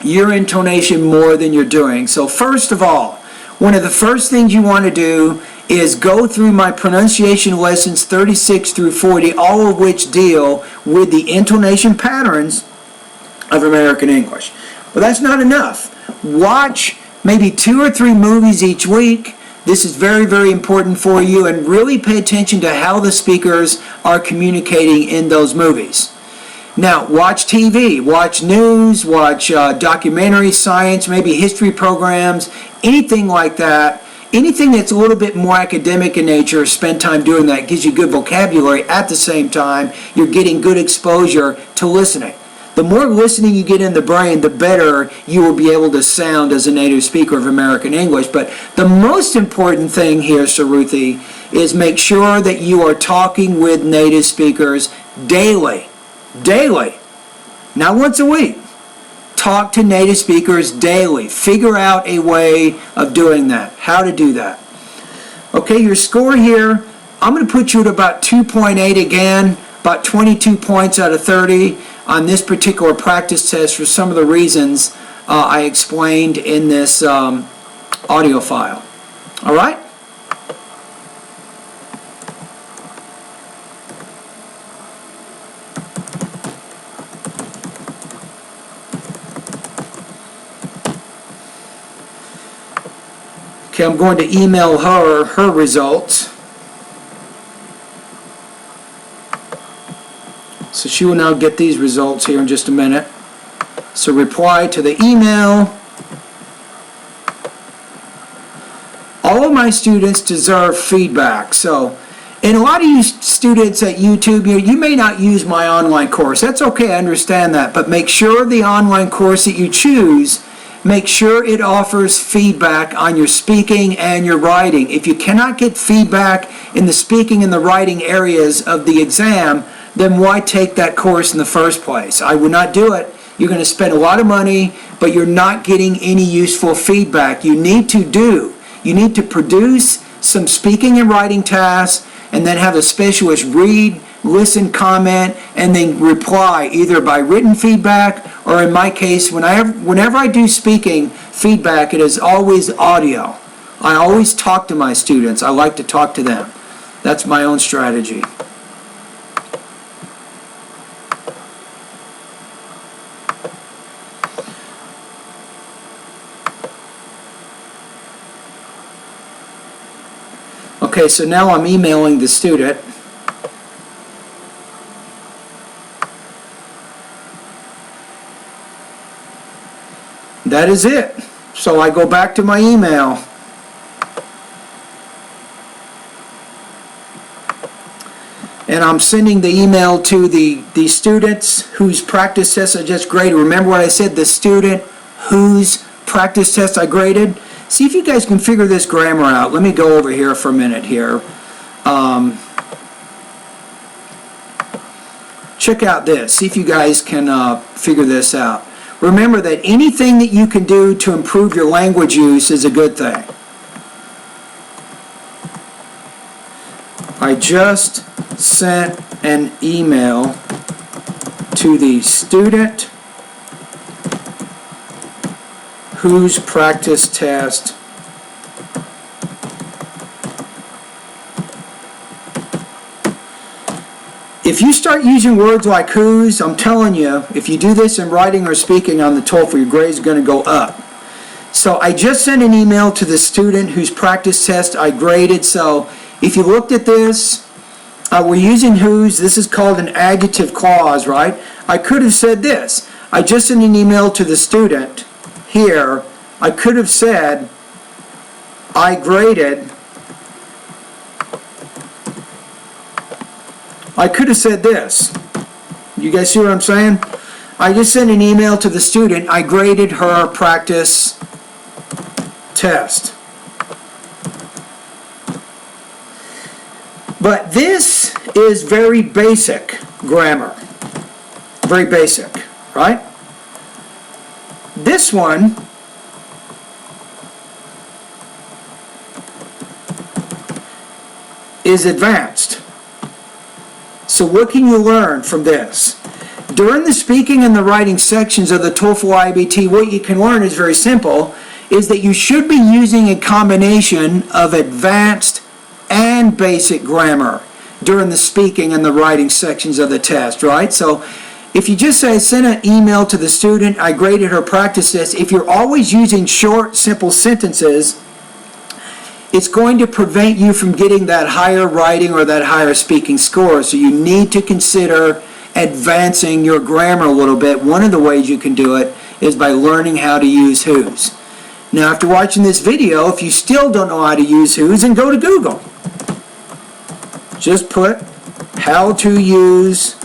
your intonation more than you're doing. So first of all, one of the first things you want to do is go through my pronunciation lessons 36 through 40, all of which deal with the intonation patterns of American English. But that's not enough. Watch maybe 2 or 3 movies each week. This is very, very important for you, and really pay attention to how the speakers are communicating in those movies. Now, watch TV, watch news, watch documentary, science, maybe history programs, anything like that. Anything that's a little bit more academic in nature, spend time doing that. It gives you good vocabulary. At the same time, you're getting good exposure to listening. The more listening you get in the brain, the better you will be able to sound as a native speaker of American English. But the most important thing here, Saruthi, is make sure that you are talking with native speakers daily. Daily. Not once a week. Talk to native speakers daily. Figure out a way of doing that. How to do that. Okay, your score here, I'm going to put you at about 2.8 again, about 22 points out of 30 on this particular practice test for some of the reasons I explained in this audio file. All right? Okay, I'm going to email her results. So she will now get these results here in just a minute. So reply to the email. All of my students deserve feedback. So, and a lot of you students at YouTube, you may not use my online course. That's okay, I understand that. But make sure the online course that you choose, make sure it offers feedback on your speaking and your writing. If you cannot get feedback in the speaking and the writing areas of the exam, then why take that course in the first place? I would not do it. You're going to spend a lot of money, but you're not getting any useful feedback. You need to produce some speaking and writing tasks, and then have a specialist read, listen, comment, and then reply either by written feedback, or in my case, whenever I do speaking feedback, it is always audio. I always talk to my students. I like to talk to them. That's my own strategy. Okay, so now I'm emailing the student. that is it. So I go back to my email. And I'm sending the email to the students whose practice tests I just graded. Remember what I said, the student whose practice test I graded? See if you guys can figure this grammar out. Let me go over here for a minute here. Check out this. See if you guys can figure this out. Remember that anything that you can do to improve your language use is a good thing. I just sent an email to the student whose practice test if you start using words like whose, I'm telling you, if you do this in writing or speaking on the TOEFL, your grade is going to go up. So I just sent an email to the student whose practice test I graded. So if you looked at this, we're using whose. This is called an adjective clause, right? I could have said this. I just sent an email to the student here. I could have said, I graded. I could have said this. You guys see what I'm saying? I just sent an email to the student. I graded her practice test. But this is very basic grammar. Very basic, right? This one is advanced. So what can you learn from this? During the speaking and the writing sections of the TOEFL IBT, what you can learn is very simple, is that you should be using a combination of advanced and basic grammar during the speaking and the writing sections of the test, right? So if you just say, send an email to the student, I graded her practice test, if you're always using short, simple sentences, it's going to prevent you from getting that higher writing or that higher speaking score. So you need to consider advancing your grammar a little bit. One of the ways you can do it is by learning how to use whose. Now, after watching this video, if you still don't know how to use whose, then go to Google. Just put how to use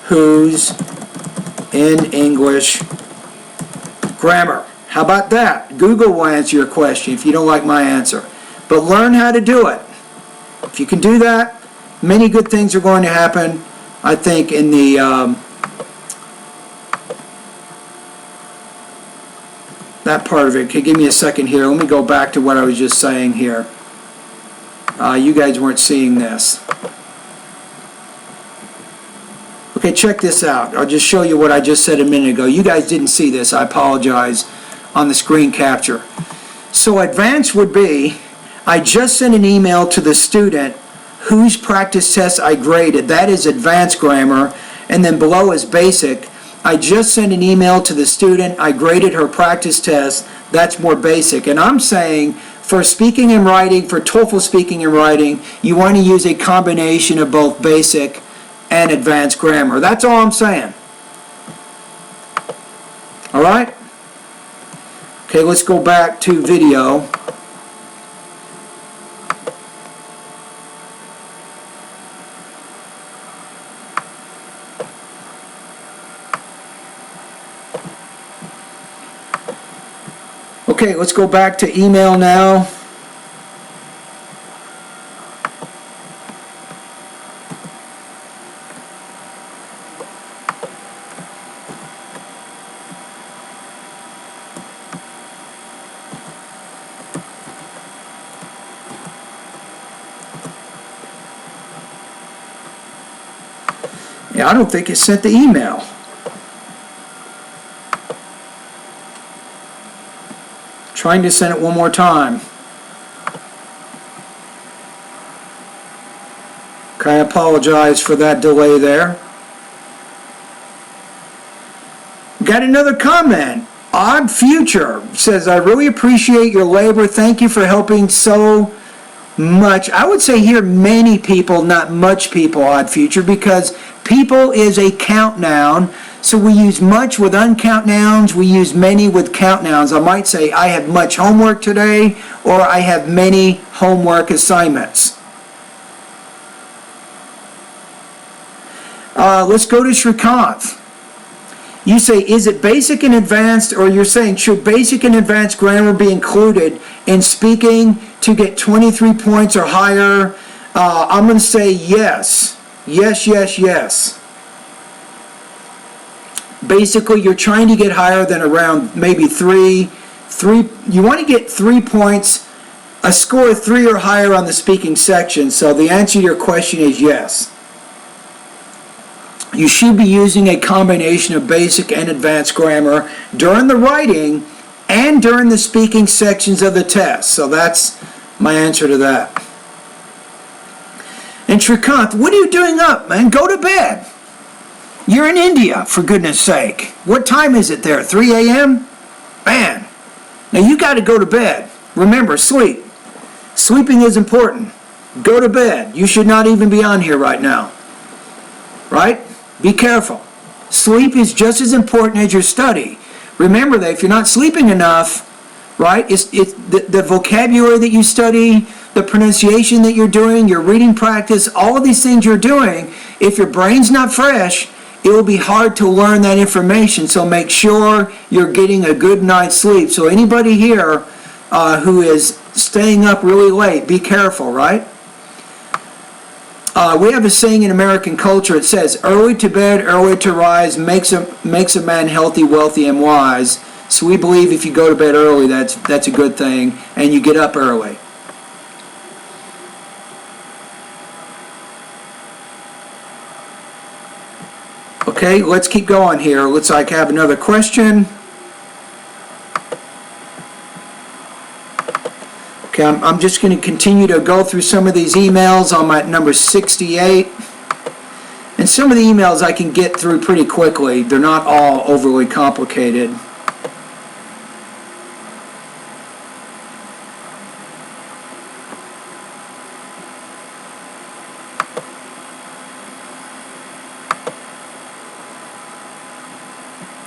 whose in English grammar. How about that? Google will answer your question if you don't like my answer. But learn how to do it. If you can do that, many good things are going to happen, I think, in the that part of it. Okay, give me a second here. Let me go back to what I was just saying here. You guys weren't seeing this. Okay, check this out. I'll just show you what I just said a minute ago. You guys didn't see this. I apologize on the screen capture. So advanced would be, I just sent an email to the student whose practice test I graded. That is advanced grammar. And then below is basic. I just sent an email to the student. I graded her practice test. That's more basic. And I'm saying for speaking and writing, for TOEFL speaking and writing, you want to use a combination of both basic and advanced grammar. That's all I'm saying. All right? Okay, let's go back to video. Okay, let's go back to email now. Yeah, I don't think it sent the email. Trying to send it one more time. Okay, I apologize for that delay there. Got another comment. Odd Future says, I really appreciate your labor. Thank you for helping so much. I would say here many people, not much people, Odd Future, because people is a count noun. So we use much with uncount nouns. We use many with count nouns. I might say, I have much homework today, or I have many homework assignments. Let's go to Shrikant. You say, is it basic and advanced, or you're saying, should basic and advanced grammar be included in speaking to get 23 points or higher? I'm going to say yes. Yes, yes, yes. Basically, you're trying to get higher than around maybe three. You want to get 3 points, a score of 3 or higher on the speaking section. So the answer to your question is yes. You should be using a combination of basic and advanced grammar during the writing and during the speaking sections of the test. So that's my answer to that. And Shrikant, what are you doing up, man? Go to bed. You're in India, for goodness sake. What time is it there? 3 a.m.? Man, now you got to go to bed. Remember, sleep. Sleeping is important. Go to bed. You should not even be on here right now. Right? Be careful. Sleep is just as important as your study. Remember that if you're not sleeping enough, right, it's the vocabulary that you study, the pronunciation that you're doing, your reading practice, all of these things you're doing, if your brain's not fresh, it will be hard to learn that information. So make sure you're getting a good night's sleep. So anybody here who is staying up really late, be careful, right? We have a saying in American culture. It says, early to bed, early to rise makes a man healthy, wealthy, and wise. So we believe if you go to bed early, that's a good thing, and you get up early. Okay, let's keep going here. Looks like I have another question. Okay, I'm just going to continue to go through some of these emails. I'm at number 68. And some of the emails I can get through pretty quickly. They're not all overly complicated.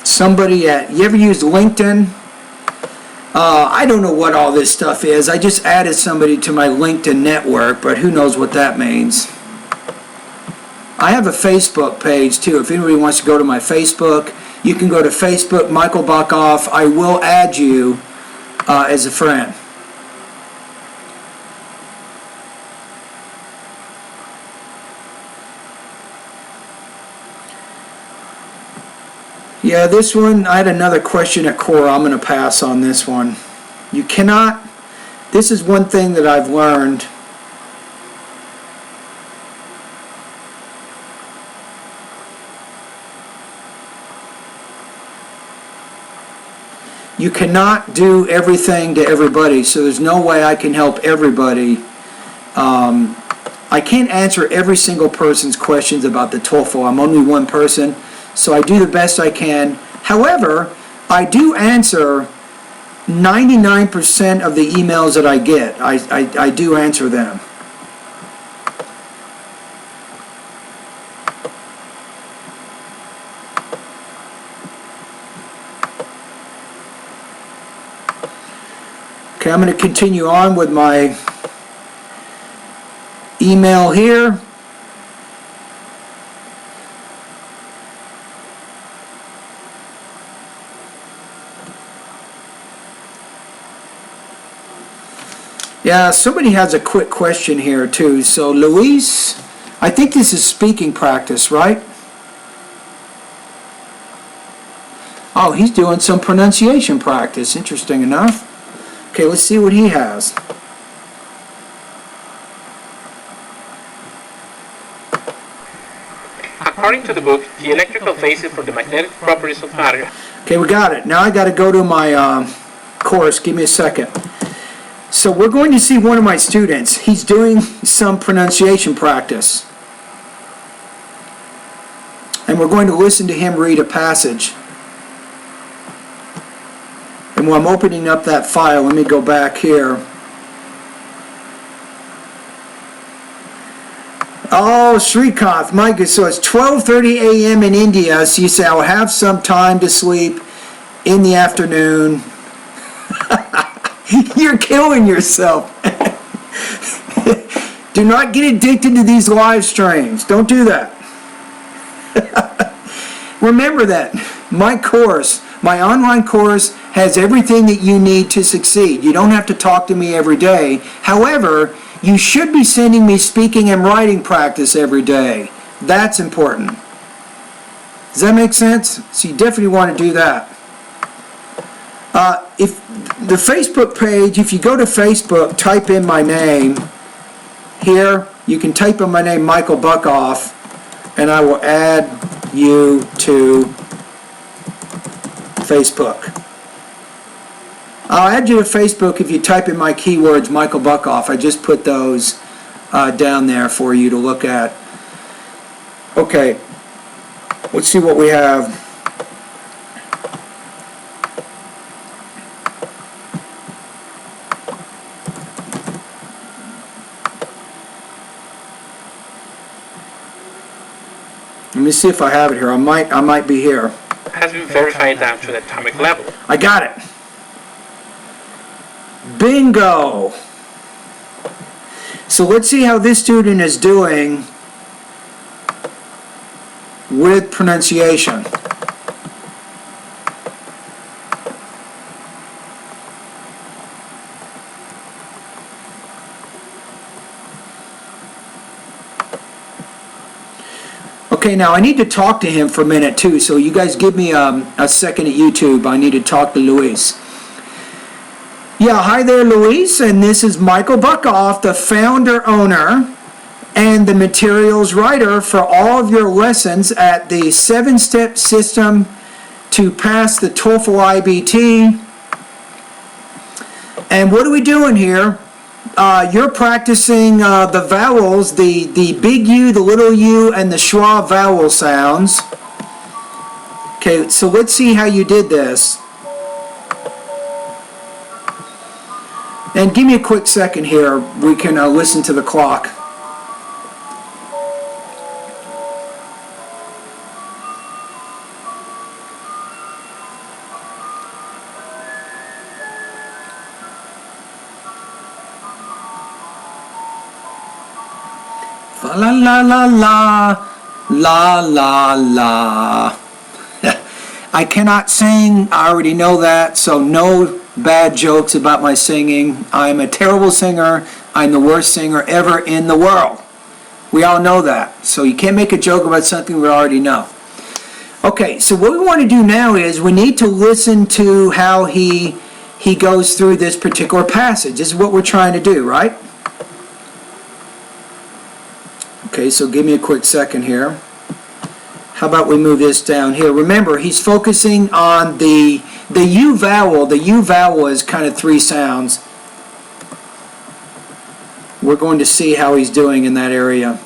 Somebody you ever used LinkedIn? I don't know what all this stuff is. I just added somebody to my LinkedIn network, but who knows what that means. I have a Facebook page too. If anybody wants to go to my Facebook, you can go to Facebook, Michael Bachoff. I will add you as a friend. Yeah, this one, I had another question at Cora. I'm going to pass on this one. You cannot, this is one thing that I've learned. You cannot do everything to everybody, so there's no way I can help everybody. I can't answer every single person's questions about the Toefl. I'm only one person. So I do the best I can. However, I do answer 99% of the emails that I get. I do answer them. Okay, I'm going to continue on with my email here. Yeah, somebody has a quick question here too. So Luis, I think this is speaking practice, right? Oh, he's doing some pronunciation practice. Interesting enough. Okay, let's see what he has. According to the book, the electrical phases for the magnetic properties of matter. Okay, we got it. Now I got to go to my course. Give me a second. So we're going to see one of my students. He's doing some pronunciation practice. And we're going to listen to him read a passage. And while I'm opening up that file, let me go back here. Oh, Srikanth, my God, so it's 12:30 a.m. in India, so you say, I'll have some time to sleep in the afternoon. You're killing yourself. Do not get addicted to these live streams. Don't do that. Remember that my course, my online course, has everything that you need to succeed. You don't have to talk to me every day. However, you should be sending me speaking and writing practice every day. That's important. Does that make sense? So you definitely want to do that. If the Facebook page, if you go to Facebook, type in my name. Here, you can type in my name, Michael Buckoff, and I will add you to Facebook. I'll add you to Facebook if you type in my keywords, Michael Buckoff. I just put those down there for you to look at. Okay, let's see what we have. Let me see if I have it here. I might be here. Has been verified down to the atomic level. I got it. Bingo! So let's see how this student is doing with pronunciation. Okay, now I need to talk to him for a minute too, so you guys give me a second at YouTube. I need to talk to Luis. Yeah, hi there, Luis, and this is Michael Buckoff, the founder, owner, and the materials writer for all of your lessons at the 7-step system to pass the Toefl IBT. And what are we doing here? You're practicing the vowels, the big U, the little U, and the schwa vowel sounds. Okay, so let's see how you did this. And give me a quick second here. We can listen to the clock. Fa la la la la, la la la. I cannot sing, I already know that, so no bad jokes about my singing. I'm a terrible singer. I'm the worst singer ever in the world. We all know that. So you can't make a joke about something we already know. Okay, so what we want to do now is we need to listen to how he goes through this particular passage. This is what we're trying to do, right? Okay, so give me a quick second here. How about we move this down here? Remember, he's focusing on the U vowel. The U vowel is kind of 3 sounds. We're going to see how he's doing in that area.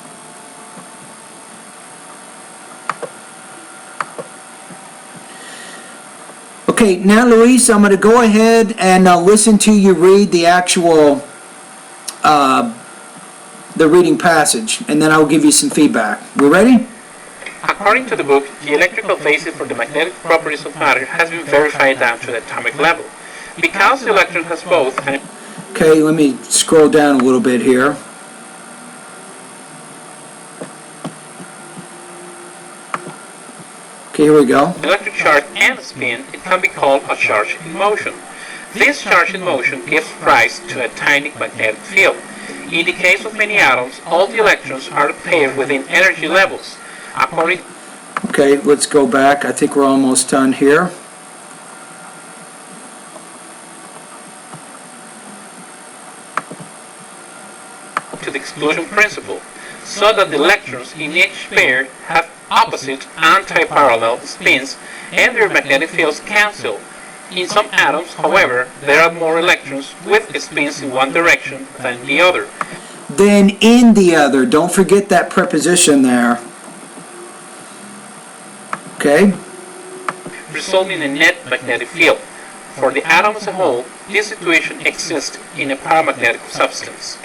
Okay, now Luis, I'm going to go ahead and listen to you read the actual the reading passage, and then I'll give you some feedback. We ready? According to the book, the electrical phases for the magnetic properties of matter has been verified down to the atomic level. Because the electron has both an... Okay, let me scroll down a little bit here. Okay, here we go. electric charge and spin, it can be called a charge in motion. This charge in motion gives rise to a tiny magnetic field. In the case of many atoms, all the electrons are paired within energy levels. According Okay, let's go back. I think we're almost done here. to the exclusion principle, so that the electrons in each pair have opposite anti-parallel spins and their magnetic fields cancel. In some atoms, however, there are more electrons with spins in one direction than the other. Then in the other. Don't forget that preposition there. Okay? Resulting in a net magnetic field. For the atom as a whole, this situation exists in a paramagnetic substance.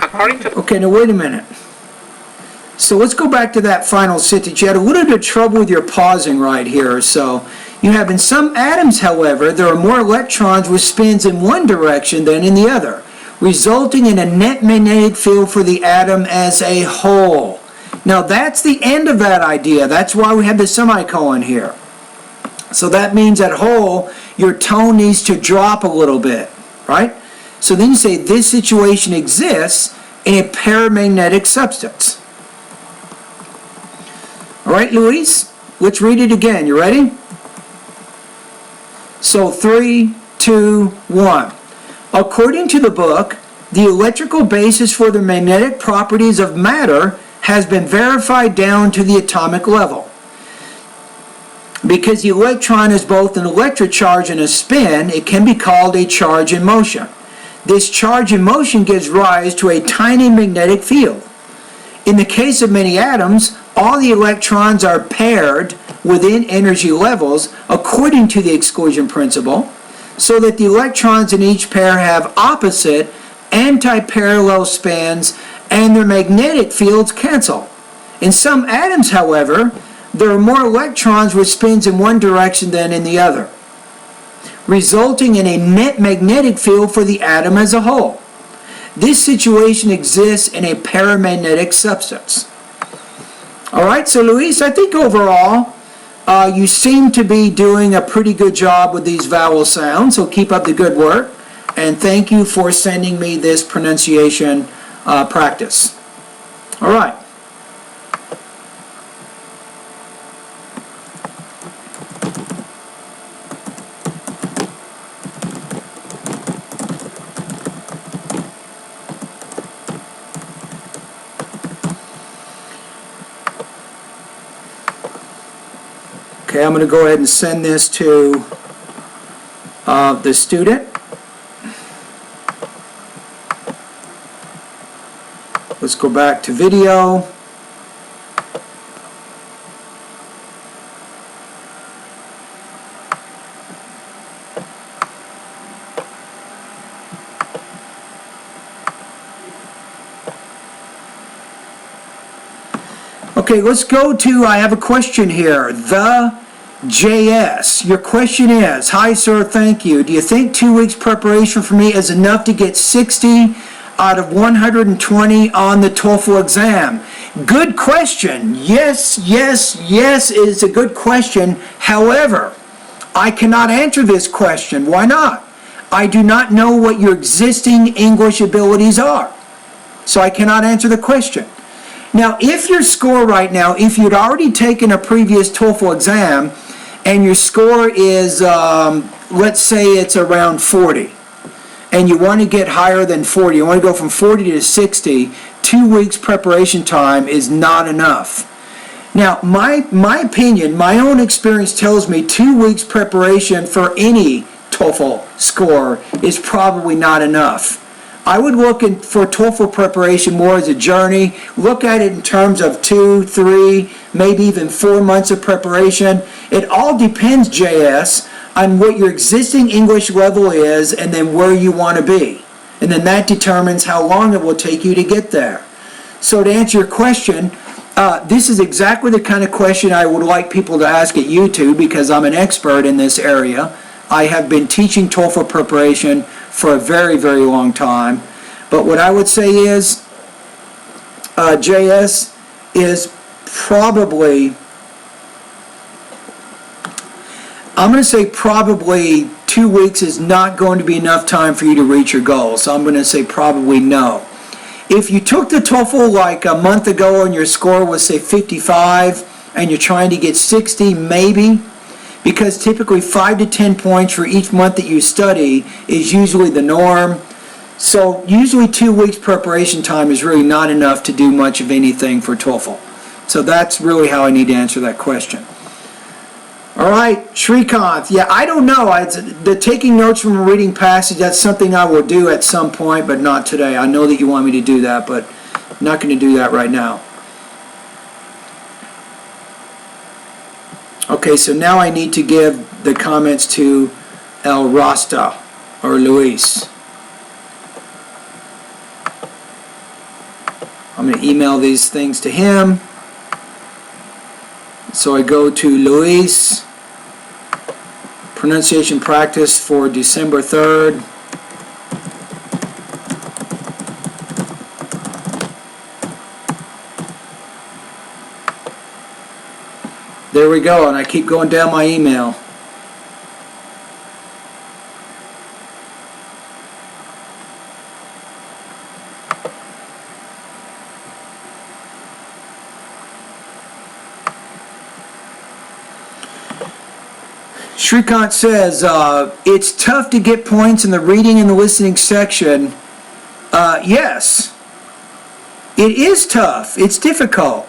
According to Okay, now wait a minute. So let's go back to that final sentence. You had a little bit of trouble with your pausing right here. So you have in some atoms, however, there are more electrons with spins in one direction than in the other, resulting in a net magnetic field for the atom as a whole. Now that's the end of that idea. That's why we have the semicolon here. So that means at whole, your tone needs to drop a little bit, right? So then you say this situation exists in a paramagnetic substance. All right, Luis, let's read it again. You ready? So 3, 2, 1. According to the book, the electrical basis for the magnetic properties of matter has been verified down to the atomic level. Because the electron is both an electric charge and a spin, it can be called a charge in motion. This charge in motion gives rise to a tiny magnetic field. In the case of many atoms, all the electrons are paired within energy levels according to the exclusion principle, so that the electrons in each pair have opposite anti-parallel spins and their magnetic fields cancel. In some atoms, however, there are more electrons with spins in one direction than in the other, resulting in a net magnetic field for the atom as a whole. This situation exists in a paramagnetic substance. All right, so Luis, I think overall you seem to be doing a pretty good job with these vowel sounds, so keep up the good work. And thank you for sending me this pronunciation practice. All right. Okay, I'm going to go ahead and send this to the student. Let's go back to video. Okay, let's go to, I have a question here, the JS. Your question is, hi sir, thank you. Do you think 2 weeks preparation for me is enough to get 60 out of 120 on the Toefl exam? Good question. Yes, it is a good question. However, I cannot answer this question. Why not? I do not know what your existing English abilities are. So I cannot answer the question. Now, if your score right now, if you'd already taken a previous TOEFL exam and your score is, let's say it's around 40, and you want to get higher than 40, you want to go from 40 to 60, 2 weeks preparation time is not enough. Now, my opinion, my own experience tells me 2 weeks preparation for any TOEFL score is probably not enough. I would look for TOEFL preparation more as a journey. Look at it in terms of 2, 3, maybe even 4 months of preparation. It all depends, JS, on what your existing English level is and then where you want to be. And then that determines how long it will take you to get there. So to answer your question, this is exactly the kind of question I would like people to ask at YouTube because I'm an expert in this area. I have been teaching TOEFL preparation for a very, very long time. But what I would say is, JS is probably, I'm going to say probably 2 weeks is not going to be enough time for you to reach your goal. So I'm going to say probably no. If you took the TOEFL like a month ago and your score was say 55 and you're trying to get 60, maybe, because typically 5 to 10 points for each month that you study is usually the norm. So usually 2 weeks preparation time is really not enough to do much of anything for TOEFL. So that's really how I need to answer that question. All right, Srikanth. Yeah, I don't know. The taking notes from a reading passage, that's something I will do at some point, but not today. I know that you want me to do that, but I'm not going to do that right now. Okay, so now I need to give the comments to El Rasta or Luis. I'm going to email these things to him. So I go to Luis, pronunciation practice for December 3rd. There we go, and I keep going down my email. Shrikant says, it's tough to get points in the reading and the listening section. Yes, it is tough. It's difficult.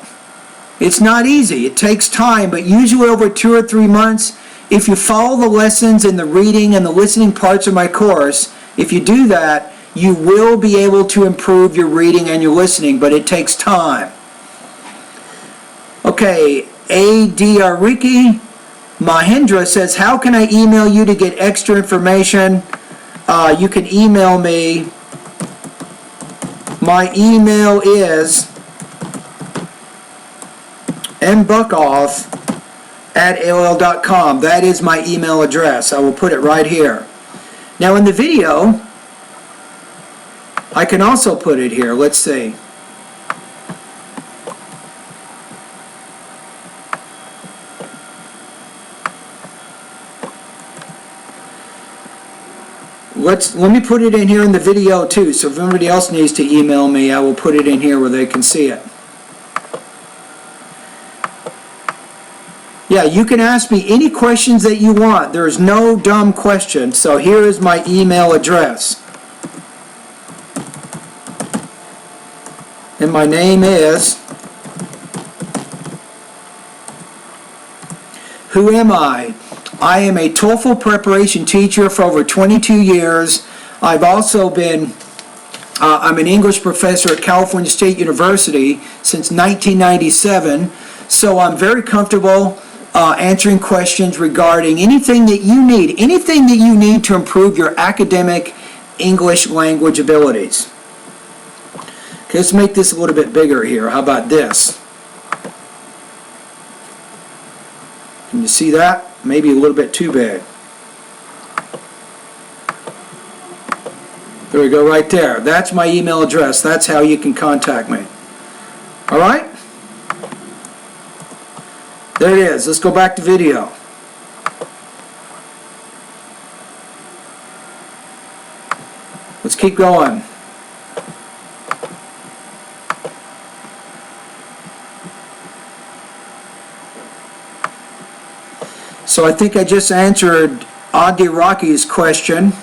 It's not easy. It takes time, but usually over 2 or 3 months, if you follow the lessons in the reading and the listening parts of my course, if you do that, you will be able to improve your reading and your listening, but it takes time. Okay, A.D.R.Ricky Mahendra says, how can I email you to get extra information? You can email me. My email is mbuckoff@aol.com. That is my email address. I will put it right here. Now in the video, I can also put it here. Let's see. Let me put it in here in the video too, so if anybody else needs to email me, I will put it in here where they can see it. Yeah, you can ask me any questions that you want. There is no dumb question. So here is my email address. And my name is, who am I? I am a Toefl preparation teacher for over 22 years. I've also been, I'm an English professor at California State University since 1997. So I'm very comfortable answering questions regarding anything that you need to improve your academic English language abilities. Okay, let's make this a little bit bigger here. How about this? Can you see that? Maybe a little bit too big. There we go, right there. That's my email address. That's how you can contact me. All right? There it is. Let's go back to video. Let's keep going. So I think I just answered Adi Rocky's question.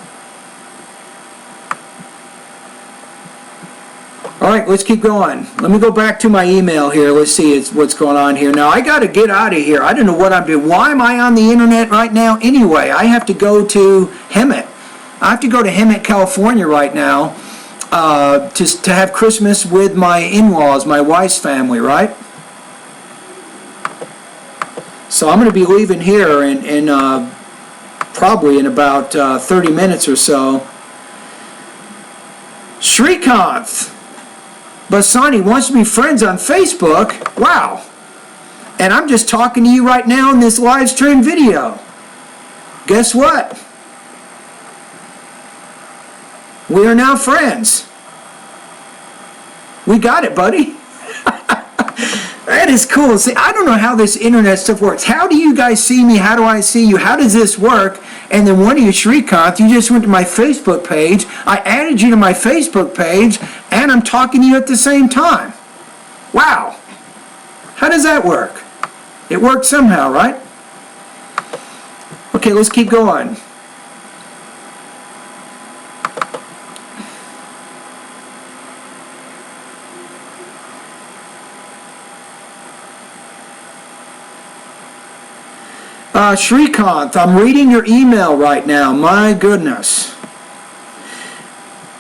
All right, let's keep going. Let me go back to my email here. Let's see what's going on here. Now, I got to get out of here. I don't know what I'm doing. Why am I on the internet right now anyway? I have to go to Hemet. I have to go to Hemet, California right now to have Christmas with my in-laws, my wife's family, right? So I'm going to be leaving here in probably in about 30 minutes or so. Shrikant Basani wants to be friends on Facebook. Wow. And I'm just talking to you right now in this live stream video. Guess what? We are now friends. We got it, buddy. That is cool. See, I don't know how this internet stuff works. How do you guys see me? How do I see you? How does this work? And then one of you, Shrikant, you just went to my Facebook page. I added you to my Facebook page, and I'm talking to you at the same time. Wow. How does that work? It works somehow, right? Okay, let's keep going. Shrikant, I'm reading your email right now. My goodness.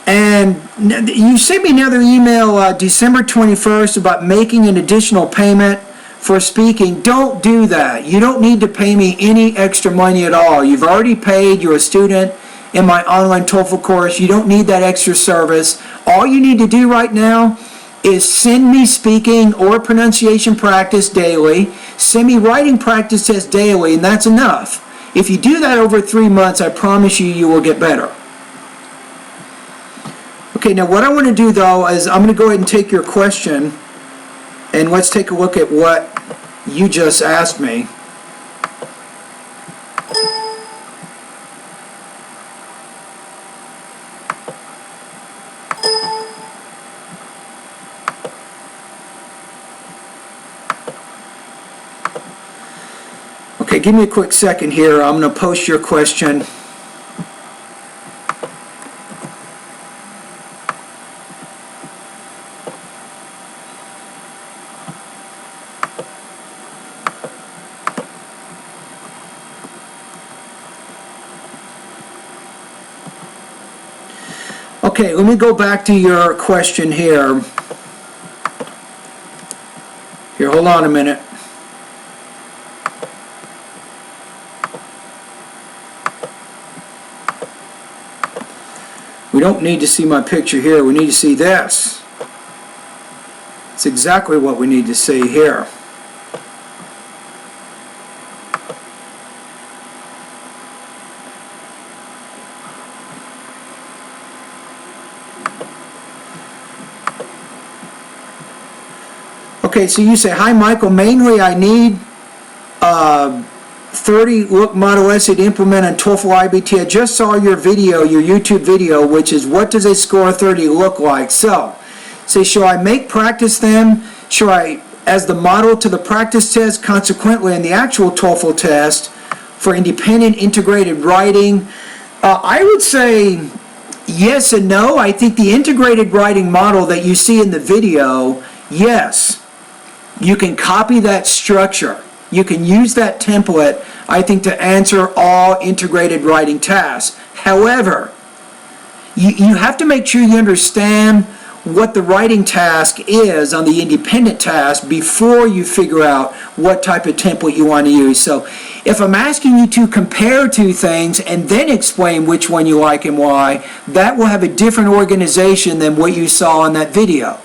And you sent me another email December 21st about making an additional payment for speaking. Don't do that. You don't need to pay me any extra money at all. You've already paid. You're a student in my online TOEFL course. You don't need that extra service. All you need to do right now is send me speaking or pronunciation practice daily, send me writing practice test daily, and that's enough. If you do that over 3 months, I promise you, you will get better. Okay, now what I want to do though is I'm going to go ahead and take your question, and let's take a look at what you just asked me. Okay, give me a quick second here. I'm going to post your question. Okay, let me go back to your question here. Here, hold on a minute. We don't need to see my picture here. We need to see this. It's exactly what we need to see here. Okay, so you say, hi Michael, mainly I need 30 look Model S to implement on Toefl IBT. I just saw your video, your YouTube video, which is what does a score 30 look like? So, say, shall I make practice them? Shall I, as the model to the practice test, consequently in the actual Toefl test for independent integrated writing? I would say yes and no. I think the integrated writing model that you see in the video, yes, you can copy that structure. You can use that template, I think, to answer all integrated writing tasks. However, you have to make sure you understand what the writing task is on the independent task before you figure out what type of template you want to use. So if I'm asking you to compare two things and then explain which one you like and why, that will have a different organization than what you saw in that video.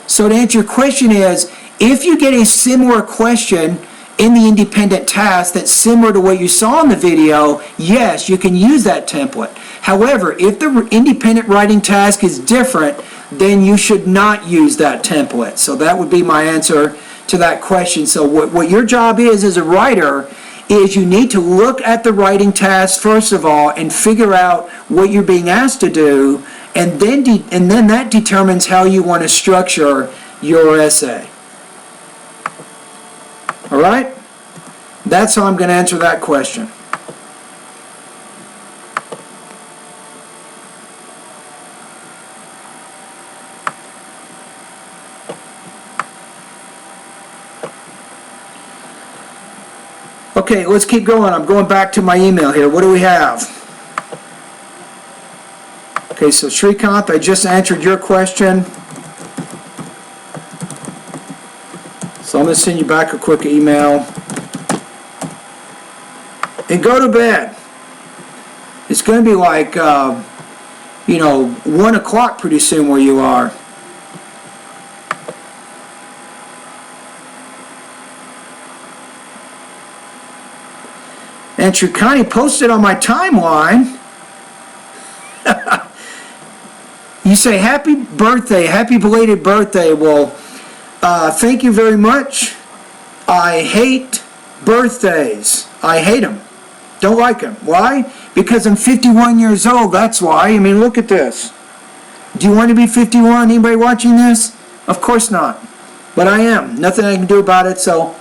So to answer your question is, if you get a similar question in the independent task that's similar to what you saw in the video, yes, you can use that template. However, if the independent writing task is different, then you should not use that template. So that would be my answer to that question. So what your job is as a writer is you need to look at the writing task first of all and figure out what you're being asked to do, and then that determines how you want to structure your essay. All right? That's how I'm going to answer that question. Okay, let's keep going. I'm going back to my email here. What do we have? Okay, so Srikanth, I just answered your question. So I'm going to send you back a quick email. And go to bed. It's going to be like, 1 o'clock pretty soon where you are. And Trukani posted on my timeline. You say, happy birthday, happy belated birthday. Well, thank you very much. I hate birthdays. I hate them. Don't like them. Why? Because I'm 51 years old. That's why. I mean, look at this. Do you want to be 51? Anybody watching this? Of course not. But I am. Nothing I can do about it. So,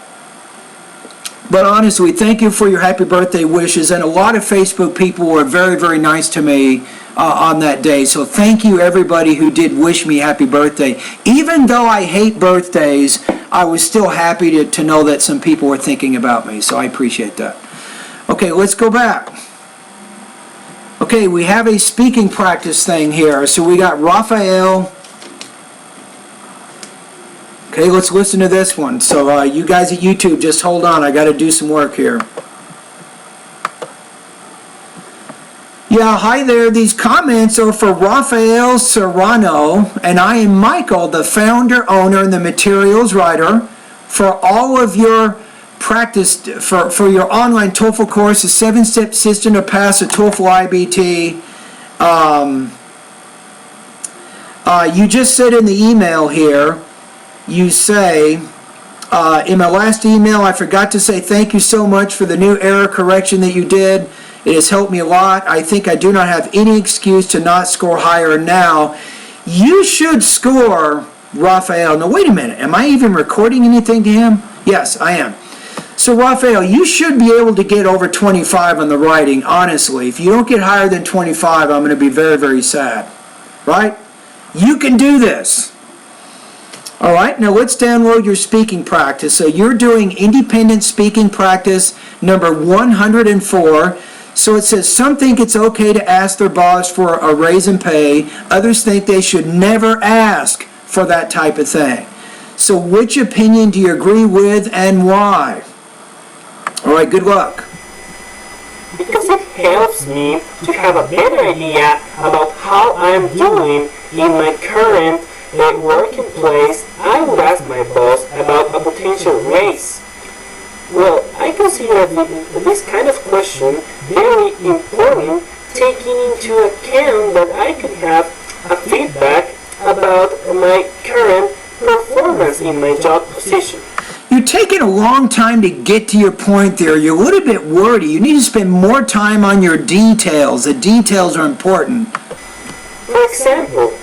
but honestly, thank you for your happy birthday wishes. And a lot of Facebook people were very, very nice to me on that day. So thank you everybody who did wish me happy birthday. Even though I hate birthdays, I was still happy to know that some people were thinking about me. So I appreciate that. Okay, let's go back. Okay, we have a speaking practice thing here. So we got Raphael. Okay, let's listen to this one. So you guys at YouTube, just hold on. I got to do some work here. Yeah, hi there. These comments are for Rafael Serrano, and I am Michael, the founder, owner, and the materials writer for all of your practice, for your online TOEFL course, a 7-step system to pass a TOEFL IBT. You just said in the email here, you say, in my last email, I forgot to say thank you so much for the new error correction that you did. It has helped me a lot. I think I do not have any excuse to not score higher now. You should score, Raphael. Now, wait a minute. Am I even recording anything to him? Yes, I am. So, Raphael, you should be able to get over 25 on the writing, honestly. If you don't get higher than 25, I'm going to be very, very sad. Right? You can do this. All right, now let's download your speaking practice. So you're doing independent speaking practice number 104. So it says some think it's okay to ask their boss for a raise in pay. Others think they should never ask for that type of thing. So which opinion do you agree with and why? All right, good luck. Because it helps me to have a better idea about how I'm doing in my current working place. I would ask my boss about a potential raise. Well, I consider this kind of question very important, taking into account that I could have a feedback about my current performance in my job position. You're taking a long time to get to your point there. You're a little bit wordy. You need to spend more time on your details. The details are important. For example,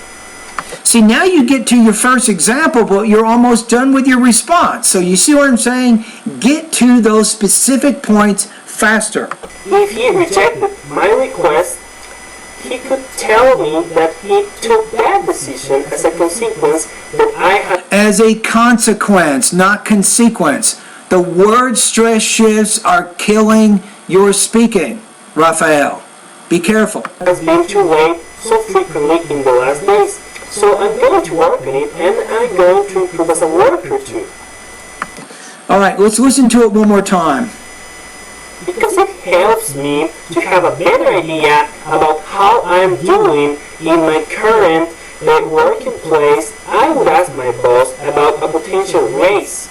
see, now you get to your first example, but you're almost done with your response. So you see what I'm saying? Get to those specific points faster. if he rejected my request, he could tell me that he took that decision as a consequence that I had. As a consequence, not consequence. The word stress shifts are killing your speaking, Raphael. Be careful. Has been too late so frequently in the last days. So I'm going to work on it, and I'm going to improve as a worker too. All right, let's listen to it one more time. Because it helps me to have a better idea about how I'm doing in my current working place, I would ask my boss about a potential raise.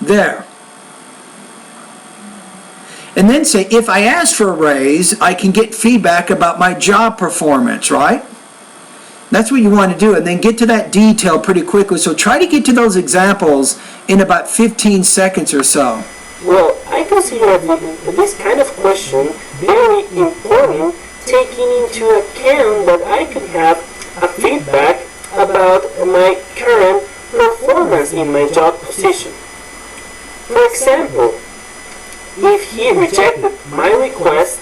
There. And then say, if I ask for a raise, I can get feedback about my job performance, right? That's what you want to do, and then get to that detail pretty quickly. So try to get to those examples in about 15 seconds or so. Well, I consider this kind of question very important, taking into account that I could have a feedback about my current performance in my job position. For example, if he rejected my request,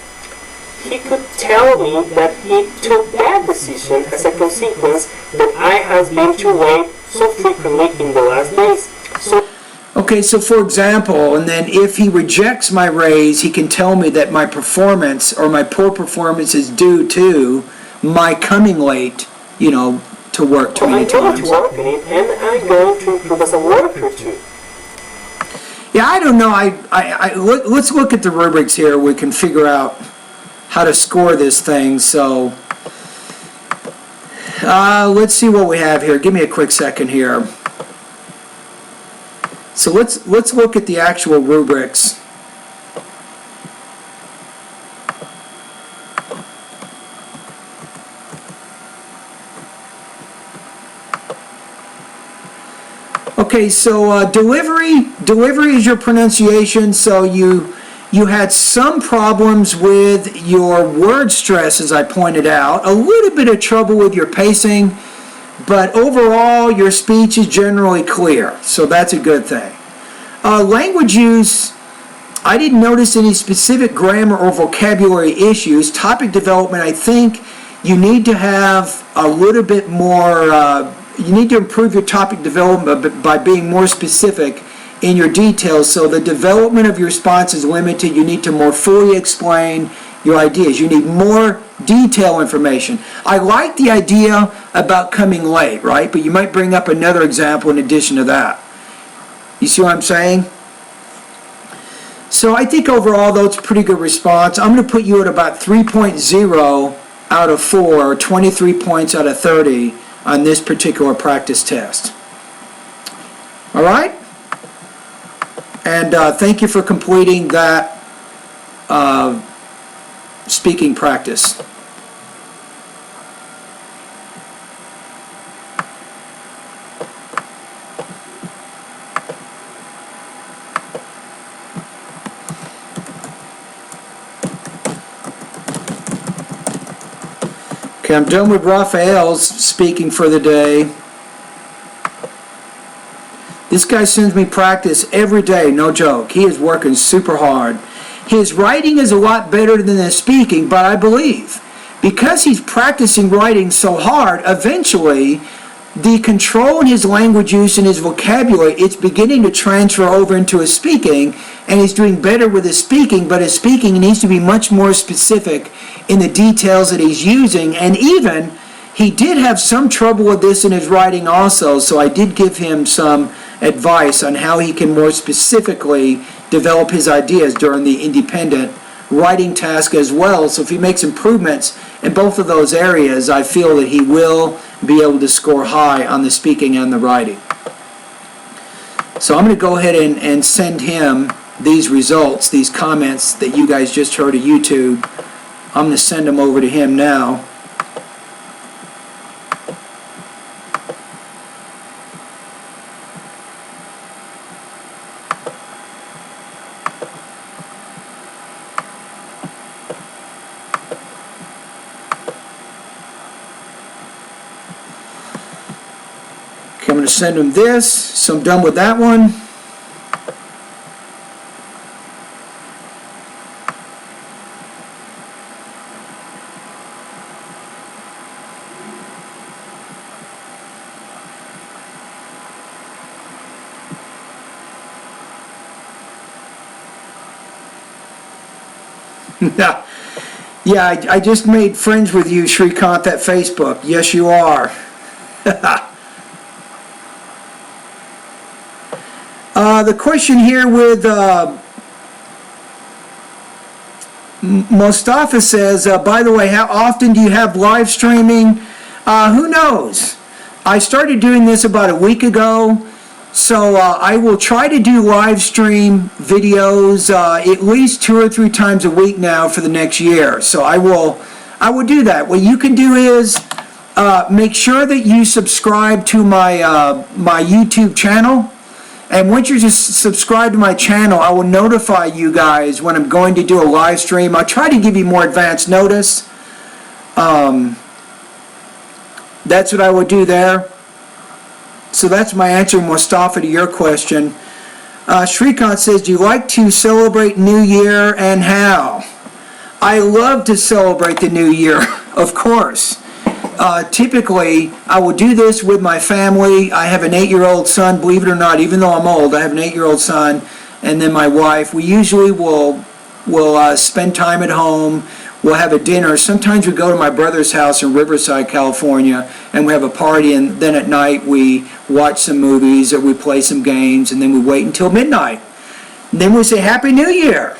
he could tell me that he took that decision as a consequence that I have been too late so frequently in the last days. Okay, so for example, and then if he rejects my raise, he can tell me that my performance or my poor performance is due to my coming late, to work too many times. I'm going to work on it, and I'm going to improve as a worker too. Yeah, I don't know. Let's look at the rubrics here. We can figure out how to score this thing. So let's see what we have here. Give me a quick second here. So let's look at the actual rubrics. Okay, so delivery is your pronunciation. So you had some problems with your word stress, as I pointed out, a little bit of trouble with your pacing, but overall your speech is generally clear, so that's a good thing. Language use, I didn't notice any specific grammar or vocabulary issues. Topic development, I think you need to have a little bit more, you need to improve your topic development by being more specific in your details. So the development of your response is limited. You need to more fully explain your ideas. You need more detail information. I like the idea about coming late, right? But you might bring up another example in addition to that. You see what I'm saying? So I think overall, though, it's a pretty good response. I'm going to put you at about 3.0 out of 4, or 23 points out of 30 on this particular practice test. All right? And thank you for completing that speaking practice. Okay, I'm done with Raphael's speaking for the day. This guy sends me practice every day, no joke. He is working super hard. His writing is a lot better than his speaking, but I believe because he's practicing writing so hard, eventually the control in his language use and his vocabulary, it's beginning to transfer over into his speaking, and he's doing better with his speaking, but his speaking needs to be much more specific in the details that he's using. And even he did have some trouble with this in his writing also, so I did give him some advice on how he can more specifically develop his ideas during the independent writing task as well. So if he makes improvements in both of those areas, I feel that he will be able to score high on the speaking and the writing. So I'm going to go ahead and send him these results, these comments that you guys just heard of YouTube. I'm going to send them over to him now. I'm going to send him this, so I'm done with that one. Yeah, I just made friends with you, Shrikant, at Facebook. Yes, you are. The question here with Mustafa says, by the way, how often do you have live streaming? Who knows? I started doing this about a week ago, so I will try to do live stream videos at least 2 or 3 times a week now for the next year. So I will do that. What you can do is make sure that you subscribe to my my YouTube channel. And once you just subscribe to my channel, I will notify you guys when I'm going to do a live stream. I'll try to give you more advance notice. That's what I would do there. So that's my answer, Mustafa, to your question. Shrikant says, do you like to celebrate New Year and how? I love to celebrate the New Year, of course. Typically, I will do this with my family. I have an 8-year-old son, believe it or not, even though I'm old, I have an 8-year-old son, and then my wife. We usually will spend time at home. We'll have a dinner. Sometimes we go to my brother's house in Riverside, California, and we have a party, and then at night we watch some movies or we play some games, and then we wait until midnight. And then we say, Happy New Year.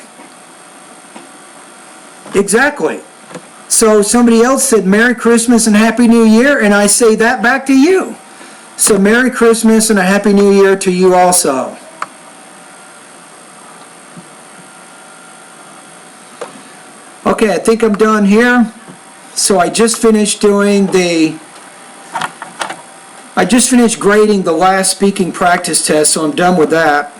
Exactly. So somebody else said Merry Christmas and Happy New Year, and I say that back to you. So Merry Christmas and a Happy New Year to you also. Okay, I think I'm done here. So I just finished grading the last speaking practice test, so I'm done with that.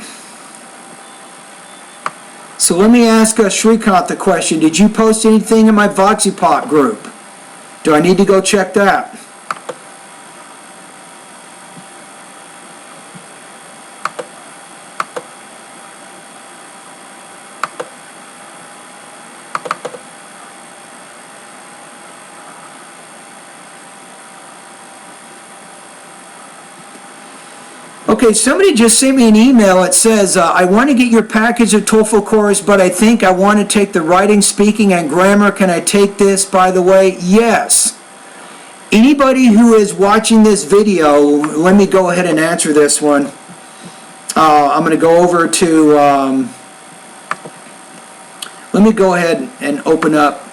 So let me ask Shrikant the question. Did you post anything in my VoxyPop group? Do I need to go check that? Okay, somebody just sent me an email. It says, I want to get your package of TOEFL course, but I think I want to take the writing, speaking, and grammar. Can I take this, by the way? Yes. Anybody who is watching this video, let me go ahead and answer this one. I'm going to go over to let me go ahead and open up.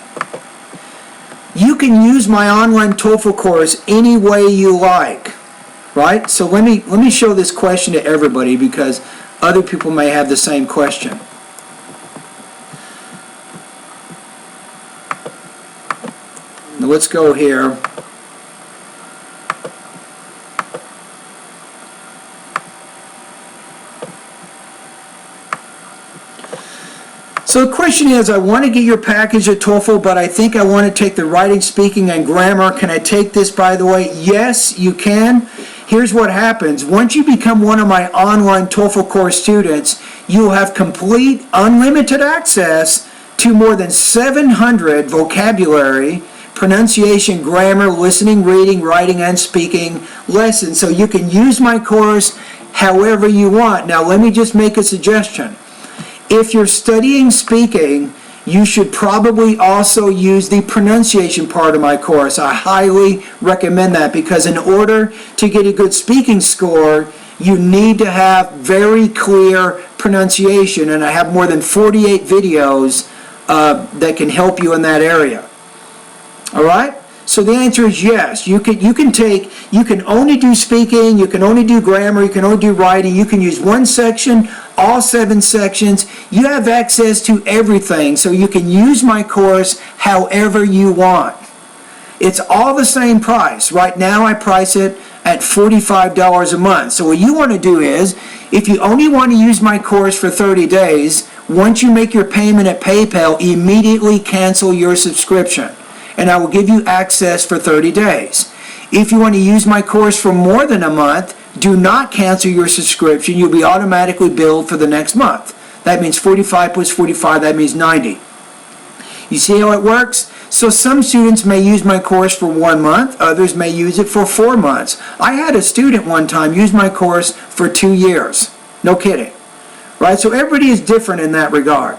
You can use my online TOEFL course any way you like, right? So let me show this question to everybody because other people may have the same question. Now let's go here. So the question is, I want to get your package at TOEFL, but I think I want to take the writing, speaking, and grammar. Can I take this, by the way? Yes, you can. Here's what happens. Once you become one of my online TOEFL course students, you'll have complete, unlimited access to more than 700 vocabulary, pronunciation, grammar, listening, reading, writing, and speaking lessons. So you can use my course however you want. Now, let me just make a suggestion. If you're studying speaking, you should probably also use the pronunciation part of my course. I highly recommend that because in order to get a good speaking score, you need to have very clear pronunciation, and I have more than 48 videos that can help you in that area. All right? So the answer is yes. You can only do speaking, you can only do grammar, you can only do writing, you can use one section, all 7 sections. You have access to everything, so you can use my course however you want. It's all the same price. Right now I price it at $45 a month. So what you want to do is, if you only want to use my course for 30 days, once you make your payment at PayPal, immediately cancel your subscription, and I will give you access for 30 days. If you want to use my course for more than a month, do not cancel your subscription. You'll be automatically billed for the next month. That means 45 plus 45, that means 90. You see how it works? So some students may use my course for 1 month, others may use it for 4 months. I had a student one time use my course for 2 years. No kidding. Right? So everybody is different in that regard.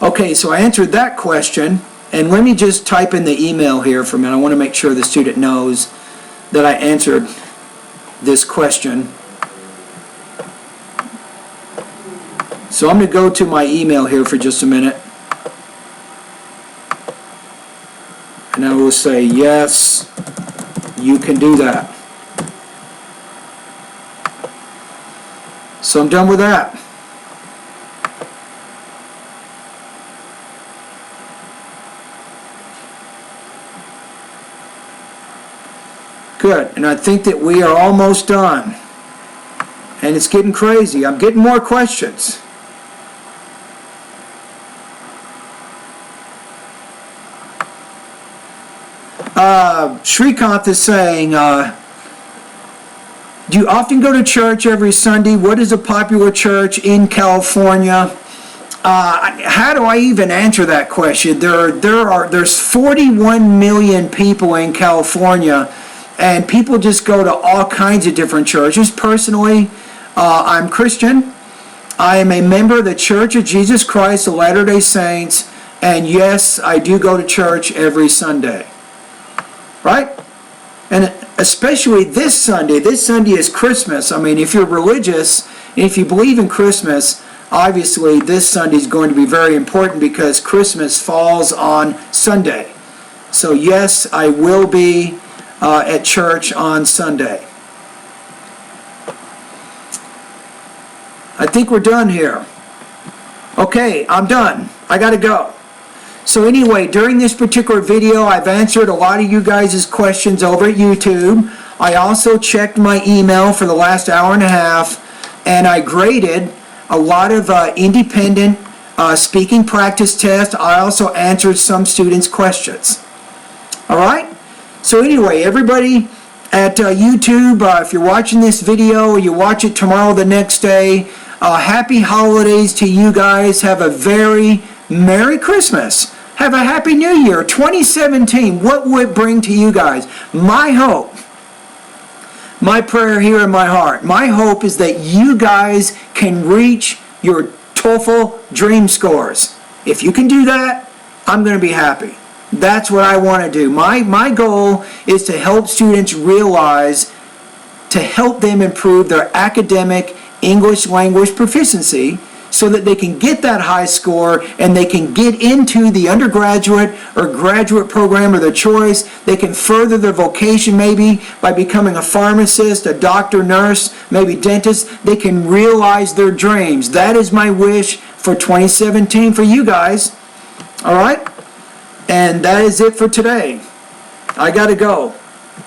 Okay, so I answered that question, and let me just type in the email here for a minute. I want to make sure the student knows that I answered this question. So I'm going to go to my email here for just a minute, and I will say, yes, you can do that. So I'm done with that. Good, and I think that we are almost done. And it's getting crazy. I'm getting more questions. Shrikant is saying, do you often go to church every Sunday? What is a popular church in California? How do I even answer that question? There's 41 million people in California, and people just go to all kinds of different churches. Personally, I'm Christian. I am a member of the Church of Jesus Christ of Latter-day Saints, and yes, I do go to church every Sunday. Right? And especially this Sunday. This Sunday is Christmas. I mean, if you're religious, and if you believe in Christmas, obviously this Sunday is going to be very important because Christmas falls on Sunday. So yes, I will be at church on Sunday. I think we're done here. Okay, I'm done. I gotta go. So anyway, during this particular video, I've answered a lot of you guys' questions over at YouTube. I also checked my email for the last hour and a half, and I graded a lot of independent speaking practice tests. I also answered some students' questions. All right? So anyway, everybody at YouTube, if you're watching this video or you watch it tomorrow or the next day, happy holidays to you guys. Have a very Merry Christmas. Have a Happy New Year. 2017, what will it bring to you guys? My hope, my prayer here in my heart, my hope is that you guys can reach your TOEFL dream scores. If you can do that, I'm going to be happy. That's what I want to do. My goal is to help students realize, to help them improve their academic English language proficiency so that they can get that high score and they can get into the undergraduate or graduate program of their choice. They can further their vocation maybe by becoming a pharmacist, a doctor, nurse, maybe dentist. They can realize their dreams. That is my wish for 2017 for you guys. All right? And that is it for today. I got to go.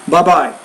Bye-bye.